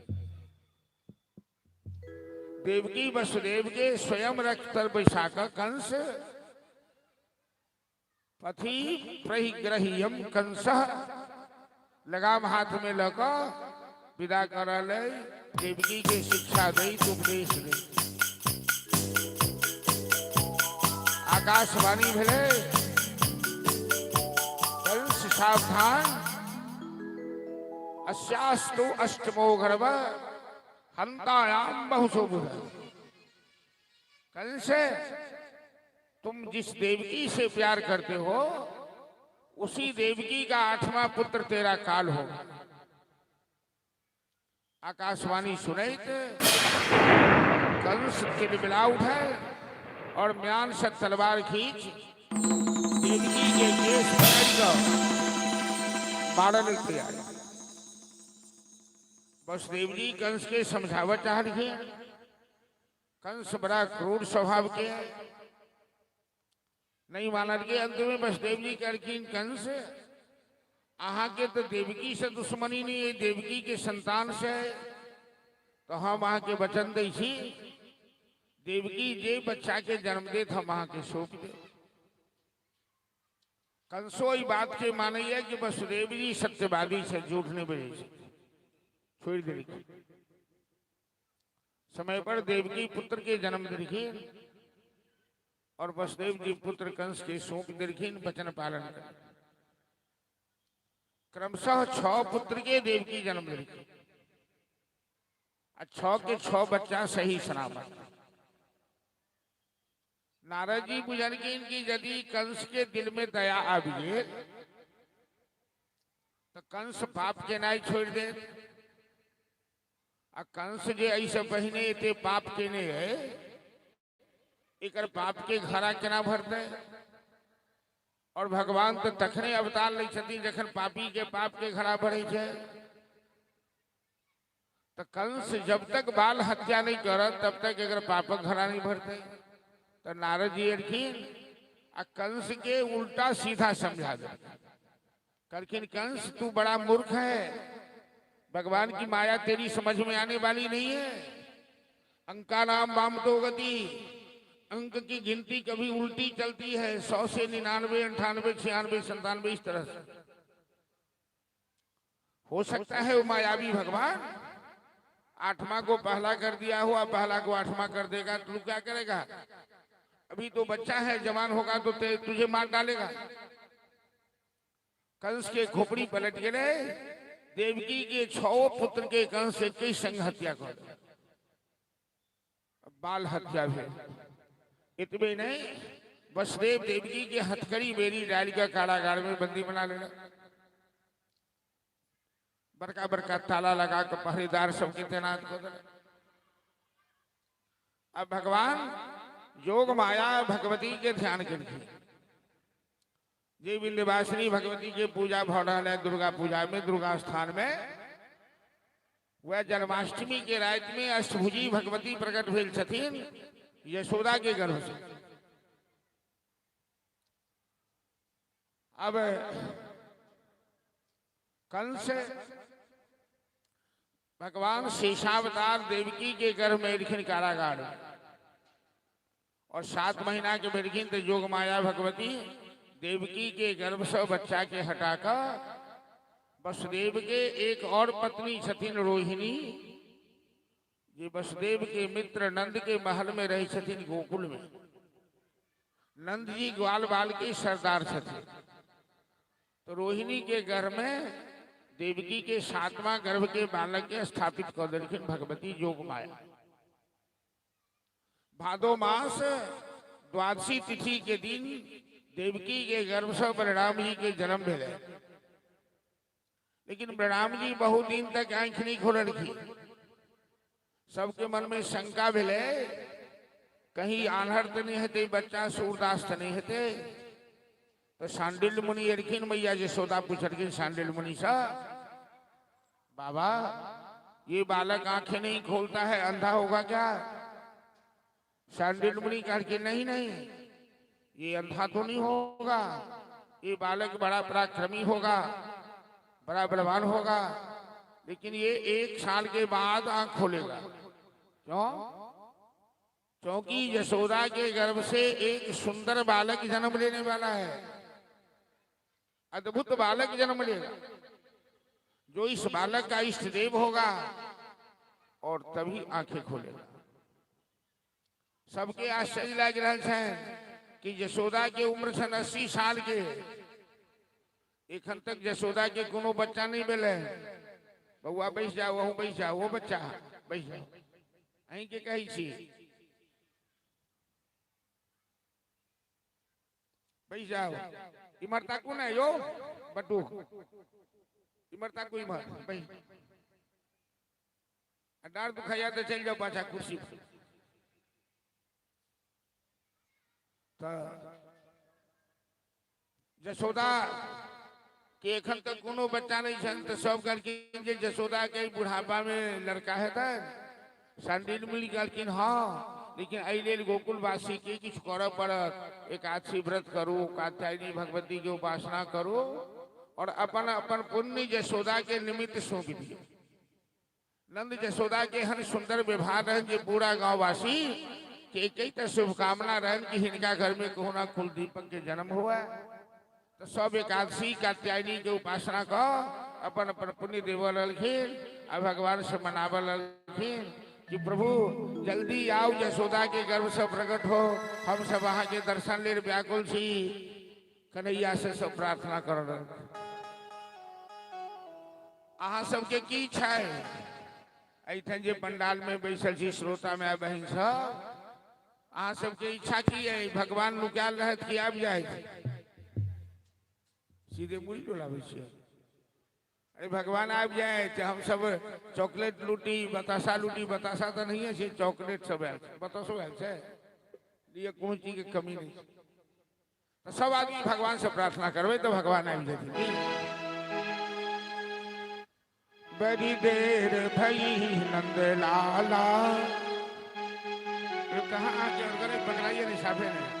देवकी वसुदेव के स्वयं रथ पर बैठा कर कंस पथि प्रहिग्रहियम कंस लगाम हाथ में लगा विदा करा ले। देवकी के शिक्षा दे उपदेश दे। आकाशवाणी भेले कंस सावधान अस्यास्तु अष्टमो गर्भ हंतायाम बहुसो बुध। कंस तुम जिस देवकी से प्यार करते हो उसी देवकी का 8वां पुत्र तेरा काल होगा। आकाशवाणी सुने कंस चिलमिला उठे और म्यान से तलवार खींच देवकी के केस पकड़कर मारने के आए। बस देवजी कंस के समझावट चाह रही है। कंस बड़ा क्रूर स्वभाव के नहीं माना के अंत में बस देवजी करके कंस आहा के तो देवकी से दुश्मनी नहीं है, देवकी के संतान से तो हम वहां के वचन दी छी देवकी जे बच्चा के जन्म दे हम वहां के सौंप दे। कंसो ई बात के माने है कि वसुदेव जी सत्यवादी से झूठ नहीं बोले छोड़ दे। समय पर देवकी पुत्र के जन्म दीर्घीन और वसुदेव जी पुत्र कंस के सौंप दीर्घीन वचन पालन कर क्रमशः 6 पुत्र के देवकी जन्म दीर्घी। 6 के 6 बच्चा सही सलामत। नारद जी बुझन के इनकी यदि कंस के दिल में दया आ गई तो कंस पाप के नाई छोड़ दे। कंस जे ऐसे बहिने ते पाप के ने है एक पाप के घरा केना भरते। और भगवान तो तखने अवतार ले छथिन जखन पापी के पाप के घरा भरे छे। तो कंस जब तक बाल हत्या नहीं करत तब तक अगर पापक घरा नहीं भरते। तो नारद जी अरखिन कंस के उल्टा सीधा समझा दे करखिन कंस तू बड़ा मूर्ख है, भगवान की माया तेरी समझ में आने वाली नहीं है। अंका नाम वाम तो गति, अंक की गिनती कभी उल्टी चलती है 100 से 99 98 96 97 इस तरह से हो सकता है वो मायावी भगवान 8वां को पहला कर दिया हुआ पहला को 8वां कर देगा तू क्या करेगा। अभी तो बच्चा है जवान होगा तो तुझे मार डालेगा। कंस के खोपड़ी पलट गए। देवकी के 6 पुत्र के कंस के संग हत्या कर बाल हत्या भी इतने नहीं वसुदेव देवकी के हथकड़ी बेरी डाल का कारागार में बंदी बना लेना। बड़का बड़का ताला लगा कर पहरेदार सबके तैनात कर देना। अब भगवान योग माया भगवती के ध्यान करके जे विंध्यवासिनी भगवती के पूजा भ रहा है दुर्गा पूजा में दुर्गा स्थान में वह जन्माष्टमी के रात में अष्टभुजी भगवती प्रकट भेल छथिन यशोदा के गर्भ से। अब कंस भगवान शेषावतार देवकी के गर्भ में लिखिन कारागार और 7 महीना के बेरखिन तो योग माया भगवती देवकी के गर्भ से बच्चा के हटाकर वसुदेव के एक और पत्नी छथिन रोहिणी ये वसुदेव के मित्र नंद के महल में रही छथिन गोकुल में। नंद जी ग्वाल बाल के सरदार छथिन तो रोहिणी के गर्भ में देवकी के 7वां गर्भ के बालक के स्थापित कर देलखिन भगवती योग माया। भादो मास द्वादशी तिथि के दिन देवकी के गर्भ से बलराम जी के जन्म भेले। लेकिन बलराम जी बहुत दिन तक आंख नहीं खोल रखी। सबके मन में शंका भेले कहीं आन्हर तो नहीं हेते बच्चा सूरदास तो नहीं हेते। तो सांडिल मुनि अरखिन मैया यशोदा पूछलखिन सांडिल मुनि सा बाबा ये बालक आंखें नहीं खोलता है अंधा होगा क्या। सांडिल मुनि कह के नहीं नहीं ये अंधा तो नहीं होगा ये बालक बड़ा पराक्रमी होगा बड़ा बलवान होगा, लेकिन ये 1 साल के बाद आंख खोलेगा। क्यों? क्योंकि यशोदा के गर्भ से एक सुंदर बालक जन्म लेने वाला है, अद्भुत बालक जन्म लेगा, जो इस बालक का इष्ट देव होगा और तभी आंखें खोलेगा। सबके आश्चर्य लग रहा है कि यशोदा के उम्र छन 80 साल के, एखन तक यशोदा के कोनो बच्चा नहीं मिले। बउआ बैस जाओ, वहू बैस जाओ, वो बच्चा बैस जाओ, अहीं के कही छी बैस जाओ। इमर ताकू ना यो बटू, इमर ताकू, इमर बैस, डार दुखाया तो चल जाओ पाछा कुर्सी पर। यशोदा के एखन तक कोनो बच्चा नहीं छन, तो सब कहलखिन जे यशोदा के बुढ़ापा में लड़का हेतै। सांडिल मिल कहलखिन हाँ, लेकिन एहि लेल गोकुलवासी के किछु करऽ पड़त। एकादशी व्रत करू, कात्यायनी भगवती के उपासना करू और अपन अपन पुण्य यशोदा के निमित्त सौंप दियो। नंद यशोदा के हर सुंदर व्यवहार रहन जे पूरा गांववासी के एक शुभकामना रहन कि हिनका घर में कहूँ ना कुल दीपक के जन्म हुआ। तो सब एकादशी कात्यायनी के उपासना का अपन अपन पुण्य देव ललखिन और भगवान से मनाव ललखिन कि प्रभु जल्दी आओ, यशोदा के गर्भ से प्रकट हो, हम सब वहां के दर्शन ले व्याकुल छी। कन्हैया से सब प्रार्थना कर अहाँ सबके की इच्छा है? एठन जे पंडाल में बैसल छी श्रोता में बहन सब, अहाँ सबके इच्छा की है? भगवान नुकाल रहत कि आबि जाए? सीधे मुड़ी डोलाबै छियै। अरे भगवान आबि जाए तो हम सब चॉकलेट लूटी, बतासा लूटी। बतासा तो नहीं है, चॉकलेट सब आयल, बतासो आयल है, लिए कोनो चीज के कमी नहीं। तो सब आदमी भगवान से प्रार्थना करवे तो भगवान आबि जाए। बड़ी देर भई नंद लाला, कहाँ आके और पकड़ाइए नहीं साफे ने।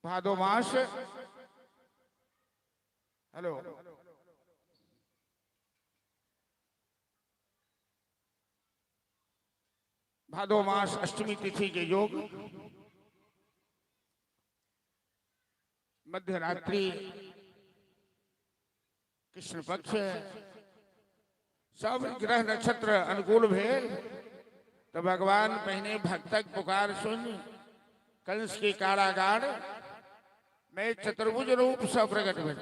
भादो मास, हेलो, भादो मास अष्टमी तिथि के योग, मध्य रात्रि, कृष्ण पक्ष, सब ग्रह नक्षत्र अनुकूल भेल तो भगवान पहने भक्तक पुकार सुन कंस के कारागार में चतुर्भुज रूप स प्रकट भेल।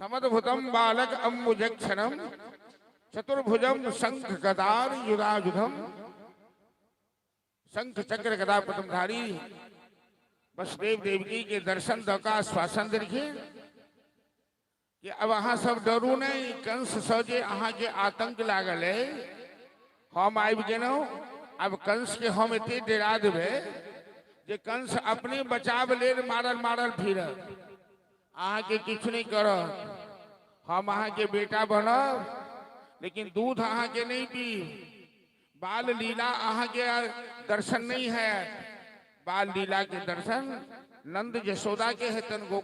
तमद्भुतम बालक अम्बुजक्षणम चतुर्भुजम शंख गदार युधायुधम, शंख चक्र गदा पद्मधारी वसुदेव देवकी के दर्शन द का आश्वासन देखिए कि अब अहाँ सब डरू नहीं, कंस सजे अहाँ के आतंक लागल है, हम आबि गेलहुं, अब कंस के हम एते डरा देबै जे कंस अपने बचाव लेल मारल मारल फिरत, अहाँ के किछु नहीं करत, हम अहाँ के बेटा बनब लेकिन दूध अहाँ के नहीं पी, बाल लीला अहाँ के दर्शन नहीं है, बाल लीला के दर्शन नंद यशोदा के हेतन गो